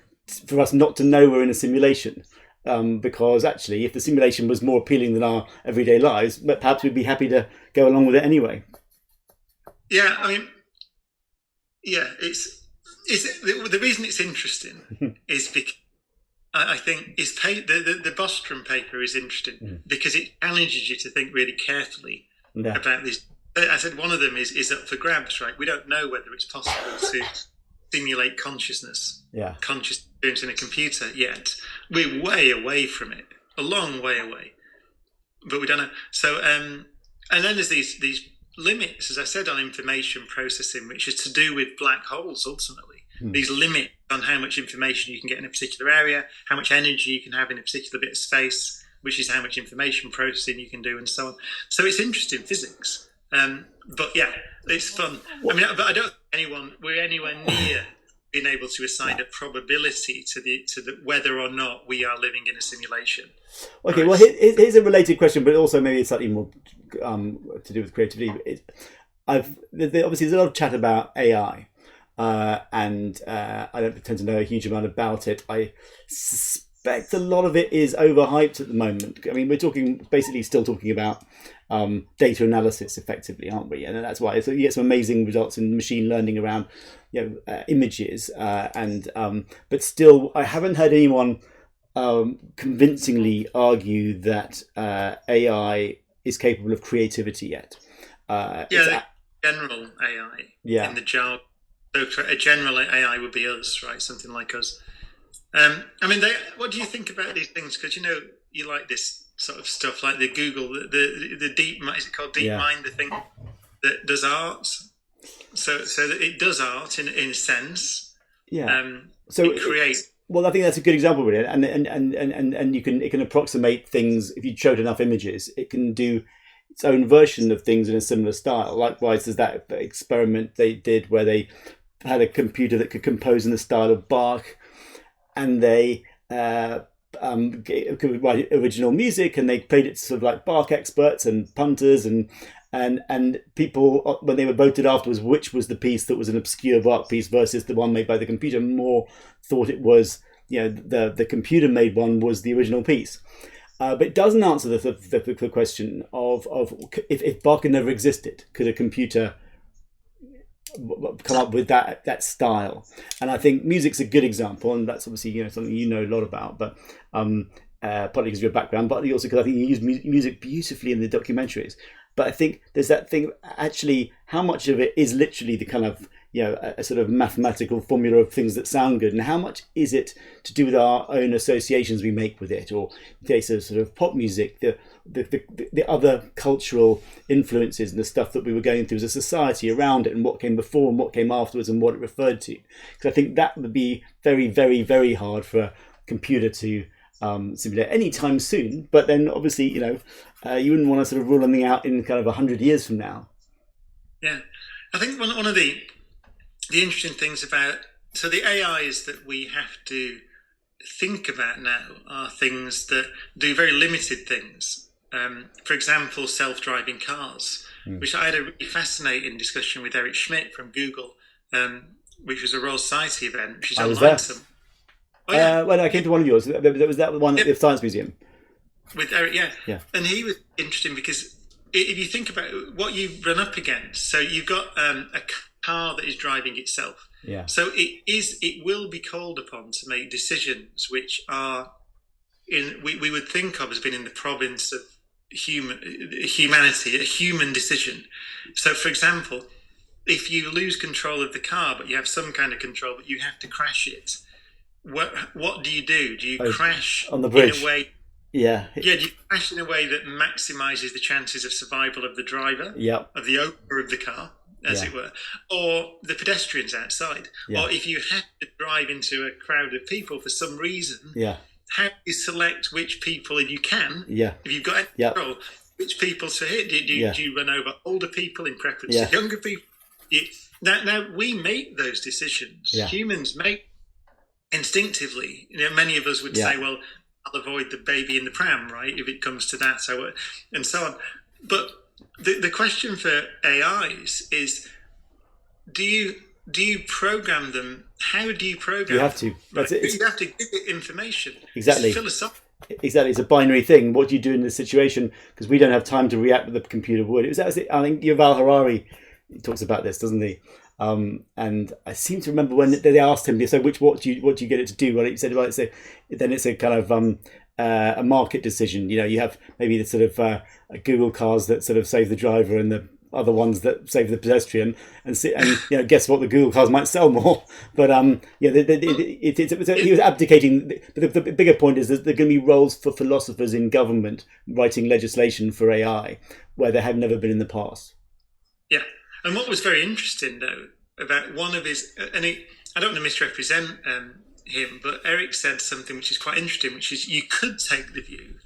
for us not to know we're in a simulation? Because actually, if the simulation was more appealing than our everyday lives, perhaps we'd be happy to go along with it anyway. Yeah, I mean, it's the reason it's interesting is because I think the Bostrom paper is interesting because it challenges you to think really carefully about these. I said one of them is up for grabs, right? We don't know whether it's possible to simulate conscious experience in a computer yet. We're way away from it, a long way away, but we don't know. So, and then there's these limits, as I said, on information processing, which is to do with black holes ultimately. These limits on how much information you can get in a particular area, how much energy you can have in a particular bit of space, which is how much information processing you can do, and so on. So it's interesting physics. But yeah, it's fun. I mean, but I don't think we're anywhere near being able to assign a probability to the whether or not we are living in a simulation. Okay, well, here's a related question, but also maybe slightly more to do with creativity. Obviously, there's a lot of chat about AI, and I don't pretend to know a huge amount about it. I suspect a lot of it is overhyped at the moment. I mean, we're basically still talking about data analysis effectively, aren't we? And that's why you get some amazing results in machine learning around images, but still, I haven't heard anyone convincingly argue that AI is capable of creativity yet. General AI in the jargon. So a general AI would be us, right? Something like us. I mean, what do you think about these things? Because you like this sort of stuff, like the Google, the deep, is it called DeepMind, the thing that does art? So that it does art in a sense. Yeah. So it creates. Well, I think that's a good example, really, and it can approximate things if you showed enough images. It can do its own version of things in a similar style. Likewise, there's that experiment they did where they had a computer that could compose in the style of Bach, and they could write original music, and they played it to sort of like Bach experts and punters and people, when they were voted afterwards, which was the piece that was an obscure Bach piece versus the one made by the computer, more thought it was, the computer made one was the original piece. But it doesn't answer the question of if Bach had never existed, could a computer come up with that style? And I think music's a good example, and that's obviously something you know a lot about, but partly because of your background, but also because I think you use music beautifully in the documentaries. But I think there's that thing, actually, how much of it is literally the kind of, a sort of mathematical formula of things that sound good, and how much is it to do with our own associations we make with it, or in the case of sort of pop music, the other cultural influences and the stuff that we were going through as a society around it, and what came before and what came afterwards and what it referred to. Because I think that would be very, very, very hard for a computer to simulate anytime soon. But then obviously, you wouldn't want to sort of rule anything out in kind of 100 years from now. Yeah, I think one of the interesting things about the AIs that we have to think about now are things that do very limited things. For example, self-driving cars, which I had a really fascinating discussion with Eric Schmidt from Google, which was a Royal Society event, which is online. Oh, yeah. When I came to one of yours, there was that one at the Science Museum. With Eric, yeah. And he was interesting because if you think about what you run up against, so you've got a car that is driving itself. Yeah. So it will be called upon to make decisions which are we would think of as being in the province of humanity, a human decision. So, for example, if you lose control of the car, but you have some kind of control, but you have to crash it, what do you do? Do you crash on the bridge in a way? Yeah. Do you crash in a way that maximises the chances of survival of the driver, of the owner of the car, as it were, or the pedestrians outside? Or if you have to drive into a crowd of people for some reason, how do you select which people, if you can, if you've got any control, which people to hit? Do you run over older people in preference to younger people? Now we make those decisions. Humans make instinctively. Many of us would say, well, I'll avoid the baby in the pram, right, if it comes to that, and so on. But the question for AIs is, do you program them? How do you program? You have to. Right? You have to give it information. Exactly. It's philosophical. Exactly. It's a binary thing. What do you do in this situation? Because we don't have time to react with the computer would. I think Yuval Harari talks about this, doesn't he? And I seem to remember when they asked him, so what do you get it to do? Well, he said, then it's a kind of a market decision. You have maybe the sort of Google cars that sort of save the driver and the other ones that save the pedestrian, and guess what, the Google cars might sell more. But he was abdicating. The bigger point is that there are going to be roles for philosophers in government writing legislation for AI where there have never been in the past. Yeah. And what was very interesting, though, about one of his, I don't want to misrepresent him, but Eric said something which is quite interesting, which is you could take the view,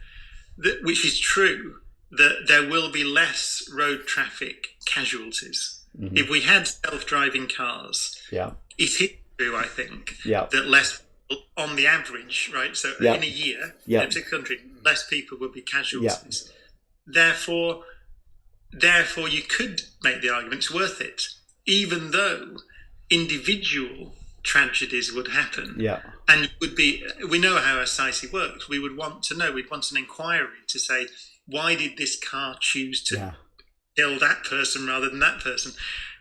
which is true, that there will be less road traffic casualties. Mm-hmm. If we had self-driving cars, it is true, I think, that less people, on the average, right, so in a year, in a particular country, less people will be casualties. Therefore, you could make the argument it's worth it, even though individual tragedies would happen. Yeah. And we know how our society works. We would want to know, we'd want an inquiry to say, why did this car choose to kill that person rather than that person?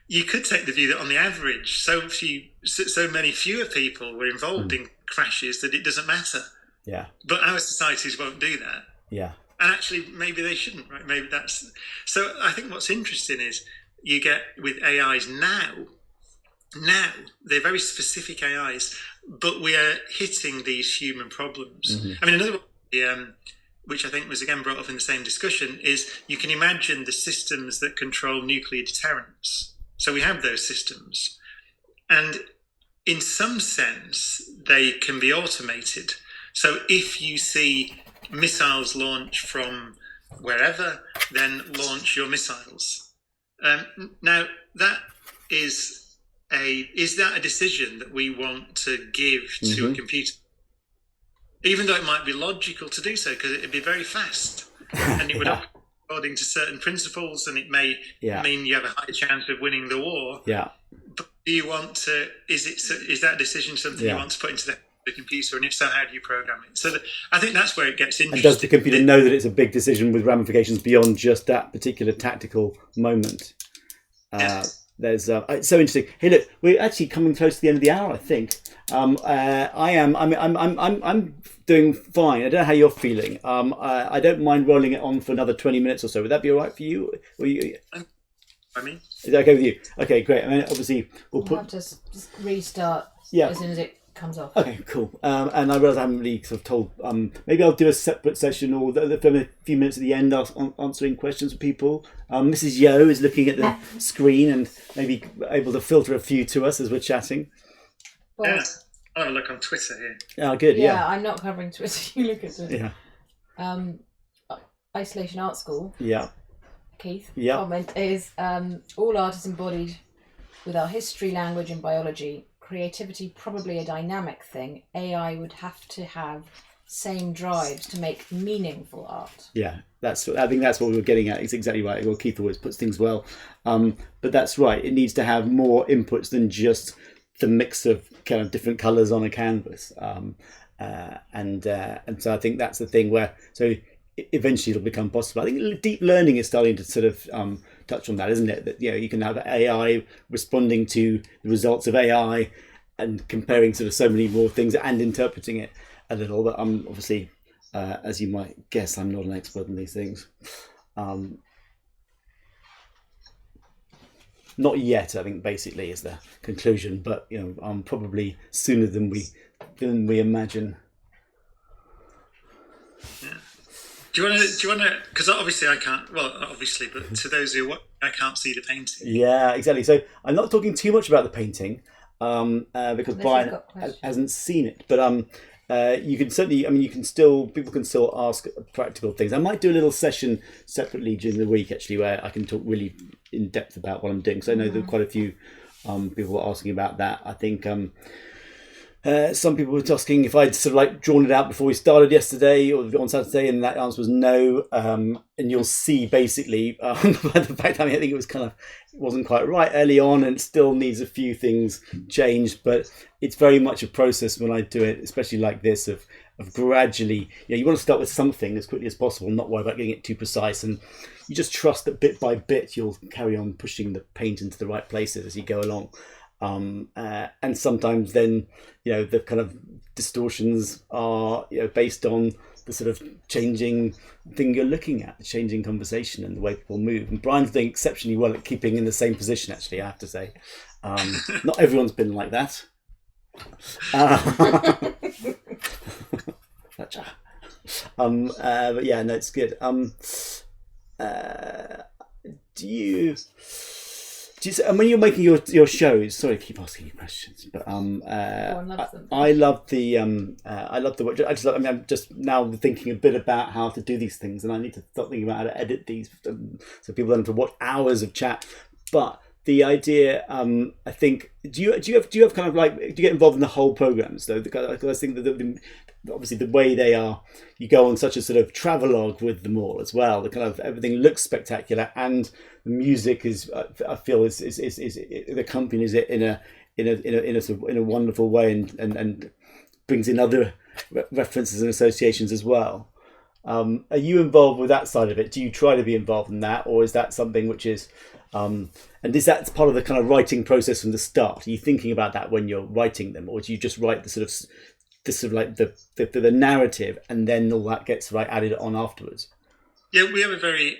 You could take the view that on the average, so many fewer people were involved in crashes that it doesn't matter. Yeah. But our societies won't do that. Yeah. And actually, maybe they shouldn't, right? Maybe that's... So I think what's interesting is you get with AIs now, they're very specific AIs, but we are hitting these human problems. Mm-hmm. I mean, another one, which I think was again brought up in the same discussion, is you can imagine the systems that control nuclear deterrence. So we have those systems. And in some sense, they can be automated. So if you see missiles launch from wherever, then launch your missiles. Now, that is that a decision that we want to give to a computer? Even though it might be logical to do so, because it'd be very fast, and it would operate according to certain principles, and it may mean you have a higher chance of winning the war. Yeah. But do you want to? Is that decision something you want to put into the computer? And if so, how do you program it? So I think that's where it gets interesting. And does the computer know that it's a big decision with ramifications beyond just that particular tactical moment? There's it's so interesting. Hey, look, we're actually coming close to the end of the hour. I think I'm doing fine. I don't know how you're feeling. I don't mind rolling it on for another 20 minutes or so. Would that be all right for you? I mean, is that okay with you? Okay, great. I mean, obviously we'll have to just restart as soon as it comes off. Okay, cool. And I realise I haven't really sort of told. Maybe I'll do a separate session or a few minutes at the end answering questions from people. Mrs. Yo is looking at the screen and maybe able to filter a few to us as we're chatting. Well, I'll have a look on Twitter here. Oh, good. Yeah, I'm not covering Twitter. You look at Twitter. Yeah. Isolation Art School. Yeah. Keith. Yeah. Comment is all art is embodied with our history, language, and biology. Creativity probably a dynamic thing. AI would have to have same drives to make meaningful art. Yeah, I think that's what we were getting at. It's exactly right. Well, Keith always puts things well, but that's right. It needs to have more inputs than just the mix of kind of different colours on a canvas, and so I think that's the thing where eventually it'll become possible. I think deep learning is starting to sort of touch on that, isn't it? That you can have AI responding to the results of AI and comparing sort of so many more things and interpreting it a little. But I'm obviously, as you might guess, I'm not an expert in these things. Not yet, I think, basically is the conclusion. But probably sooner than we imagine. Yeah. Do you want to? Because obviously I can't. Well, obviously, but to those who I can't see the painting. Yeah, exactly. So I'm not talking too much about the painting because Brian hasn't seen it. But you can certainly. People can still ask practical things. I might do a little session separately during the week, actually, where I can talk really in depth about what I'm doing. So I know that quite a few people were asking about that. I think. Some people were asking if I'd sort of drawn it out before we started yesterday or on Saturday, and that answer was no. And you'll see basically by the fact I think it wasn't quite right early on, and it still needs a few things changed. But it's very much a process when I do it, especially like this, of gradually. You want to start with something as quickly as possible, not worry about getting it too precise, and you just trust that bit by bit you'll carry on pushing the paint into the right places as you go along. And sometimes then the kind of distortions are based on the sort of changing thing you're looking at, the changing conversation and the way people move. And Brian's doing exceptionally well at keeping in the same position, actually, I have to say. Not everyone's been like that. But yeah, no, it's good. And when you're making your shows, sorry, I keep asking you questions, but I love the I'm just now thinking a bit about how to do these things, and I need to start thinking about how to edit these so people don't have to watch hours of chat. But the idea, I think, do you have kind of do you get involved in the whole programs though? Because I think that obviously the way they are, you go on such a sort of travelogue with them all as well. The kind of everything looks spectacular, and the music is, I feel, is accompanies it in in a wonderful way, and brings in other references and associations as well. Are you involved with that side of it? Do you try to be involved in that, or is that something which is, and is that part of the kind of writing process from the start? Are you thinking about that when you're writing them, or do you just write the narrative and then all that gets added on afterwards? Yeah, we have a very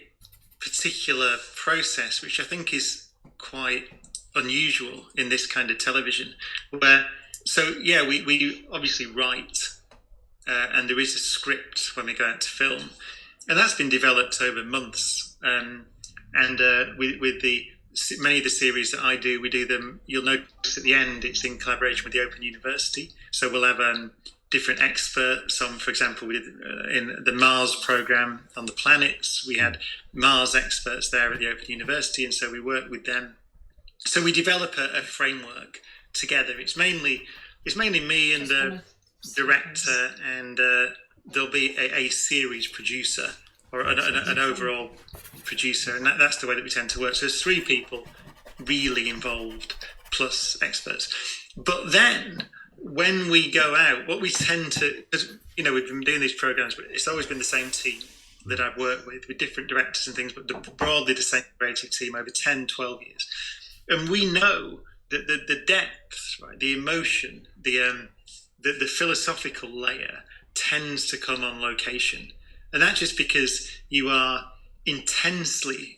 particular process, which I think is quite unusual in this kind of television, we obviously write, and there is a script when we go out to film, and that's been developed over months. With many of the series that I do, we do them. You'll notice at the end, it's in collaboration with the Open University. So we'll have different experts on, for example, we did in the Mars program on the planets, we had Mars experts there at the Open University, and so we work with them. So we develop a framework together. It's mainly me and the director, and there'll be a series producer or an overall producer, and that's the way that we tend to work. So there's 3 people really involved plus experts. But then when we go out, what we tend to, because we've been doing these programs, but it's always been the same team that I've worked with different directors and things, but broadly the same creative team over 10, 12 years. And we know that the depth, right, the emotion, the philosophical layer tends to come on location. And that's just because you are intensively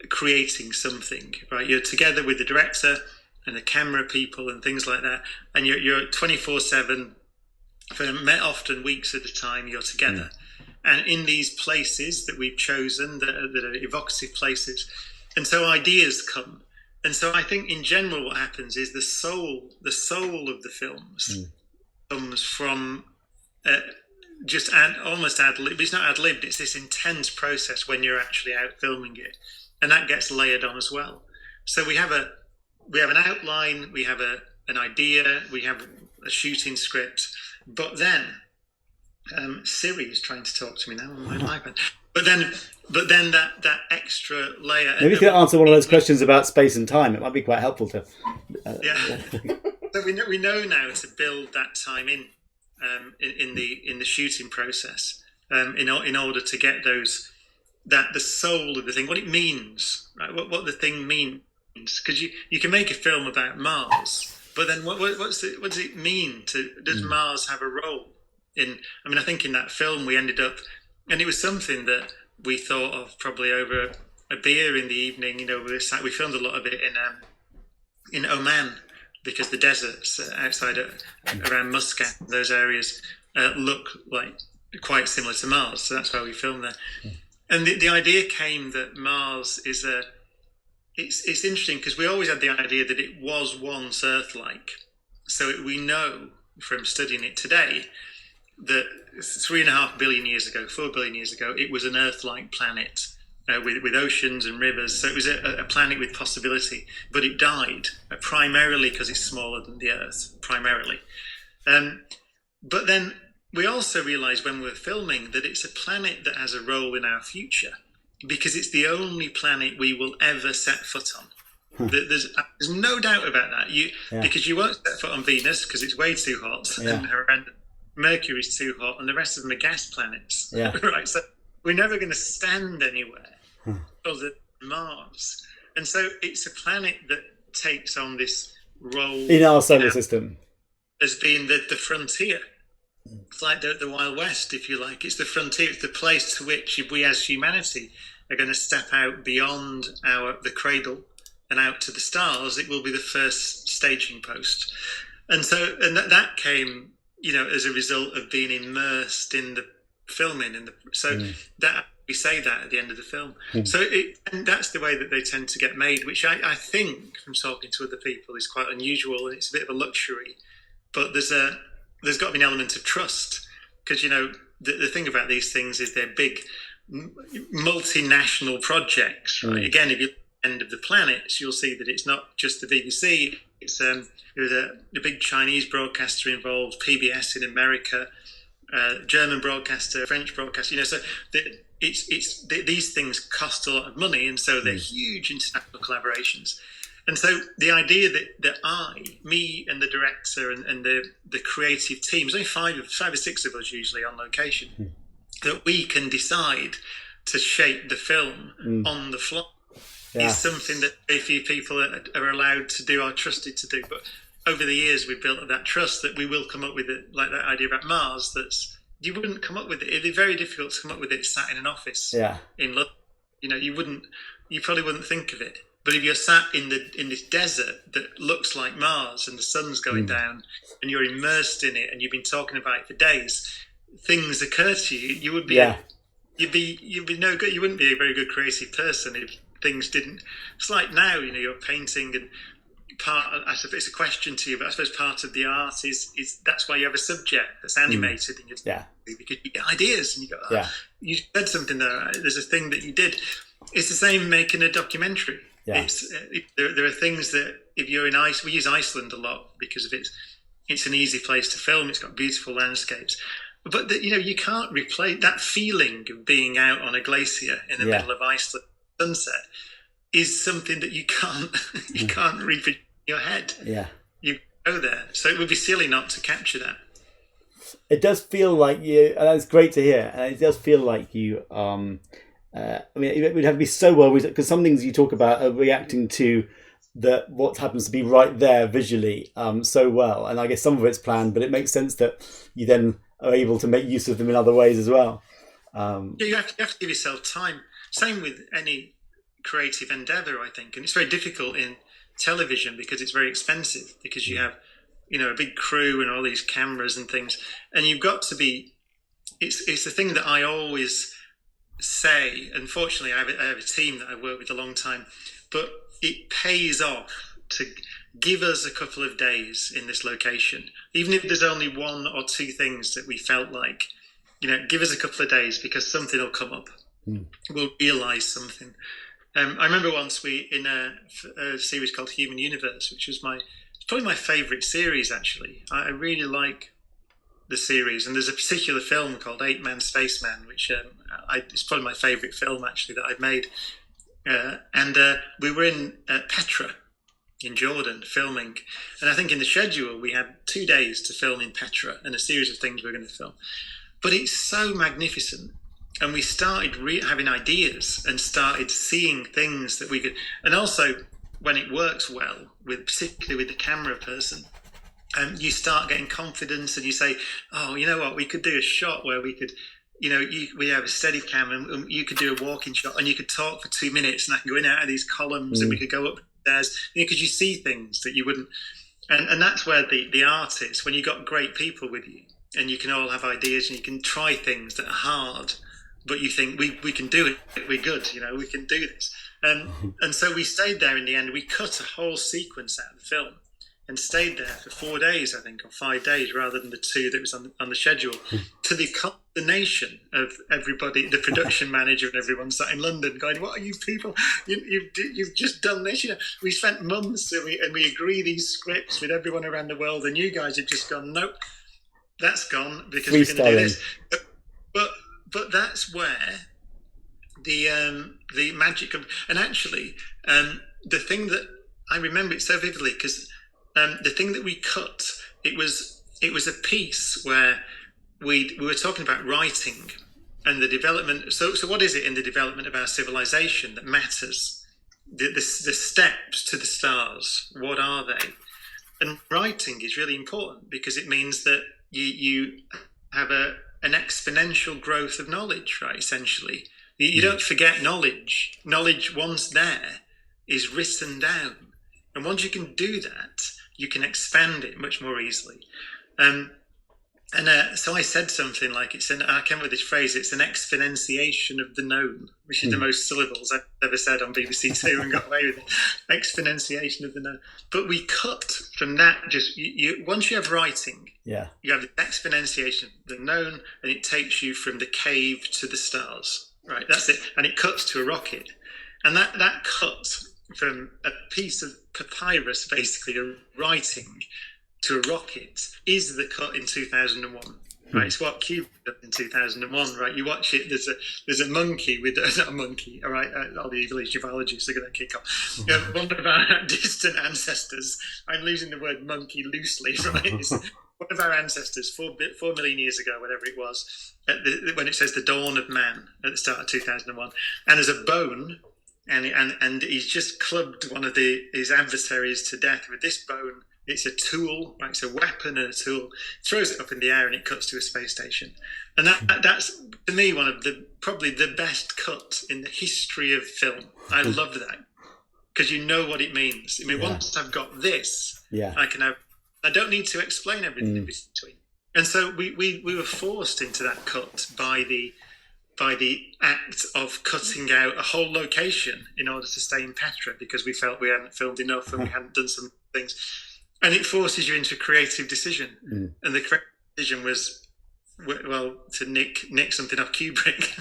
creating something, right? You're together with the director and the camera people and things like that, and you're 24/7 for often weeks at a time. You're together, and in these places that we've chosen that are evocative places, and so ideas come. And so I think in general what happens is the soul of the films comes from almost ad-lib. It's not ad-libbed, it's this intense process when you're actually out filming it, and that gets layered on as well. So we have an outline, we have an idea, we have a shooting script, but then Siri is trying to talk to me now on my iPad. But then that extra layer. Maybe you could answer one of those questions about space and time. It might be quite helpful to. So we know now to build that time in the shooting process, in order to get the soul of the thing, what it means, right? What the thing means, because you can make a film about Mars, but then what does it mean does Mars have a role in? I mean, I think in that film we ended up. And it was something that we thought of probably over a beer in the evening. We filmed a lot of it in Oman, because the deserts outside around Muscat, those areas look like quite similar to Mars. So that's why we filmed there. And the idea came that Mars is it's interesting because we always had the idea that it was once Earth-like. So we know from studying it today that 3.5 billion years ago, 4 billion years ago, it was an Earth-like planet with oceans and rivers. So it was a planet with possibility, but it died primarily because it's smaller than the Earth, primarily. But then we also realised when we were filming that it's a planet that has a role in our future, because it's the only planet we will ever set foot on. There's no doubt about that. Because you won't set foot on Venus because it's way too hot and horrendous. Mercury's too hot, and the rest of them are gas planets. Right? So we're never going to stand anywhere other than Mars. And so it's a planet that takes on this role in our solar system as being the frontier. It's like the Wild West, if you like. It's the frontier. It's the place to which we as humanity are going to step out beyond the cradle and out to the stars. It will be the first staging post. And so that came, as a result of being immersed in the filming, that we say that at the end of the film. So and that's the way that they tend to get made, which I think, from talking to other people, is quite unusual, and it's a bit of a luxury. But there's got to be an element of trust, because the thing about these things is they're big multinational projects, right? Again, if you look at the End of the Planets, you'll see that it's not just the BBC. It's there was a big Chinese broadcaster involved, PBS in America, German broadcaster, French broadcaster. So these things cost a lot of money, and so they're huge international collaborations. And so the idea that me and the director and the creative team, there's only five or six of us usually on location, that we can decide to shape the film on the fly is something that very few people are allowed to do or trusted to do. But over the years, we've built up that trust that we will come up with it, like that idea about Mars. You wouldn't come up with it. It'd be very difficult to come up with it sat in an office in London. You probably wouldn't think of it. But if you're sat in this desert that looks like Mars and the sun's going down and you're immersed in it and you've been talking about it for days, things occur to you. You would be you'd be no good. You wouldn't be a very good creative person if things didn't. It's like now, you're painting and I suppose it's a question to you, but I suppose part of the art is that's why you have a subject that's animated in your because you get ideas and you go, you said something there. There's a thing that you did. It's the same making a documentary. Yeah. There are things that if you're in we use Iceland a lot because of it's an easy place to film. It's got beautiful landscapes, but you can't replace that feeling of being out on a glacier in the middle of Iceland sunset. Is something that you can't reproduce in your head. Yeah, you go there, so it would be silly not to capture that. It does feel like you, and that's great to hear. And it does feel like you. It would have to be so well because some things you talk about are reacting to what happens to be right there visually so well, and I guess some of it's planned, but it makes sense that you then are able to make use of them in other ways as well. You have to give yourself time. Same with any creative endeavor, I think, and it's very difficult in television because it's very expensive because you have a big crew and all these cameras and things, and you've got to be it's the thing that I always say. Unfortunately, I have a team that I've worked with a long time, but it pays off to give us a couple of days in this location, even if there's only one or two things that we felt like, give us a couple of days because something will come up. We'll realize something. I remember once in a series called Human Universe, which was probably my favourite series, actually. I really like the series, and there's a particular film called 8 Man Spaceman, which it's probably my favourite film, actually, that I've made. And we were in Petra, in Jordan, filming. And I think in the schedule, we had 2 days to film in Petra and a series of things we were going to film. But it's so magnificent. And we started having ideas and started seeing things that we could. And also, when it works well, particularly with the camera person, you start getting confidence and you say, oh, you know what, we could do a shot where we could, we have a steady cam and you could do a walking shot and you could talk for 2 minutes and I can go in and out of these columns and we could go upstairs because you see things that you wouldn't. And that's where the art is, when you got great people with you and you can all have ideas and you can try things that are hard. But you think we can do it. We're good, we can do this. And so we stayed there in the end. We cut a whole sequence out of the film and stayed there for 4 days, I think, or 5 days, rather than the 2 that was on the schedule, to the consternation of everybody, the production manager and everyone sat in London going, what are you people? You've just done this. We spent months and we agree these scripts with everyone around the world, and you guys have just gone, nope, that's gone because we're going to do this. But that's where the magic of, and actually the thing that I remember it so vividly because the thing that we cut, it was a piece where we were talking about writing and the development. So what is it in the development of our civilization that matters? The steps to the stars, what are they? And writing is really important because it means that you have an exponential growth of knowledge, right? Essentially, you don't forget knowledge. Knowledge, once there, is written down, and once you can do that, you can expand it much more easily. So I said something like, I came up with this phrase, it's an exponentiation of the known, which is the most syllables I've ever said on BBC Two and got away with it. Exponentiation of the known. But we cut from that, just once you have writing, you have the exponentiation of the known, and it takes you from the cave to the stars. Right, that's it. And it cuts to a rocket. And that cut from a piece of papyrus, basically, a writing, to a rocket, is the cut in 2001. right? It's what Cuba did in 2001, right? You watch it. There's a monkey with not a monkey. All right, all the evolutionary biologists are going to kick off. One of our distant ancestors. I'm using the word monkey loosely, right? It's one of our ancestors, 4 million years ago, whatever it was, when it says the dawn of man at the start of 2001, and there's a bone. And he's just clubbed one of his adversaries to death with this bone. It's a tool, right? It's a weapon and a tool. Throws it up in the air and it cuts to a space station. And that's, to me, one of probably the best cuts in the history of film. I love that because you know what it means. I mean, once I've got this, I don't need to explain everything in between. And so we were forced into that cut by the act of cutting out a whole location in order to stay in Petra because we felt we hadn't filmed enough and we hadn't done some things. And it forces you into a creative decision. And the creative decision was, well, to nick something off Kubrick.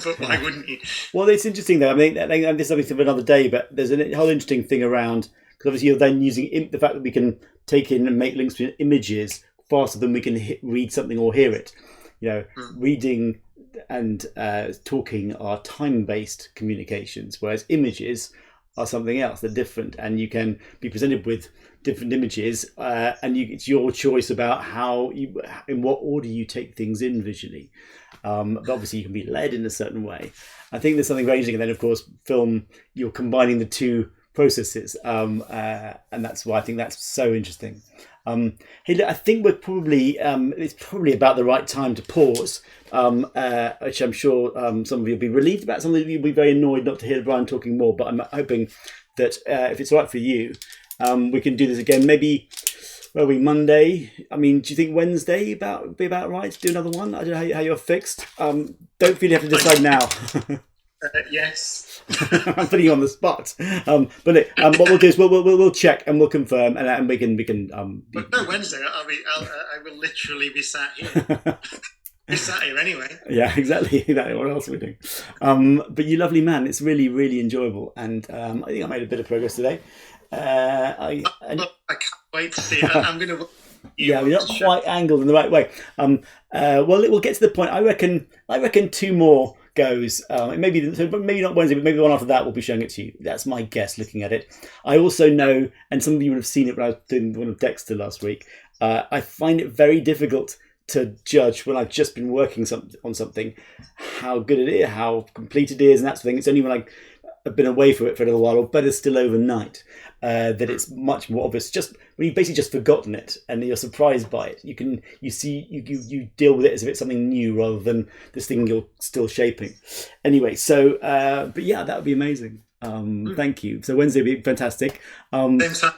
But why wouldn't you? Well, it's interesting, though. I mean, this is something for another day, but there's a whole interesting thing around, because obviously you're then using the fact that we can take in and make links between images faster than we can read something or hear it. Reading and talking are time-based communications, whereas images are something else. They're different, and you can be presented with different images, and it's your choice about in what order you take things in visually. But obviously, you can be led in a certain way. I think there's something very interesting, and then of course, film. You're combining the two processes, and that's why I think that's so interesting. Hey, look, I think we're probably it's probably about the right time to pause, which I'm sure some of you will be relieved about. Some of you will be very annoyed not to hear Brian talking more, but I'm hoping that if it's all right for you, we can do this again. Maybe Monday? I mean, do you think Wednesday be about right to do another one? I don't know how you're fixed. Don't feel you have to decide now. Yes. I'm putting you on the spot. But what we'll do is we'll check and we'll confirm, and we can. But no, Wednesday. I will literally be sat here. Be sat here anyway. Yeah, exactly. What else are we doing? But you lovely man, it's really, really enjoyable, and I think I made a bit of progress today. I can't wait to see it. I'm going to. Yeah, we're not quite angled in the right way. Well, it will get to the point. I reckon 2 more goes. Maybe not Wednesday, but maybe the one after that we'll be showing it to you. That's my guess looking at it. I also know, and some of you would have seen it when I was doing one of Dexter last week, I find it very difficult to judge when I've just been working on something, how good it is, how complete it is, and that sort of thing. It's only when I've been away from it for a little while, or better still overnight, that it's much more obvious. Just when you've basically just forgotten it and you're surprised by it, you deal with it as if it's something new rather than this thing you're still shaping. Anyway, so but yeah, that would be amazing. Thank you. So Wednesday would be fantastic. Same time,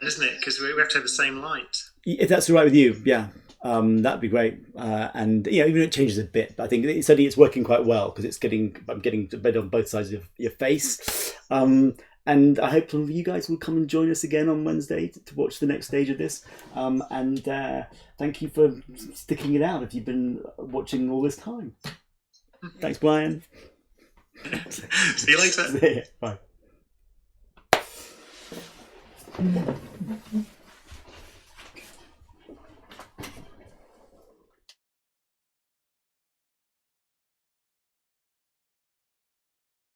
isn't it? Because we have to have the same light. If that's all right with you, yeah. That'd be great, and even if it changes a bit, I think it's working quite well because I'm getting a bit on both sides of your face, and I hope some of you guys will come and join us again on Wednesday to watch the next stage of this. And thank you for sticking it out if you've been watching all this time. Thanks, Brian. See you later. Bye.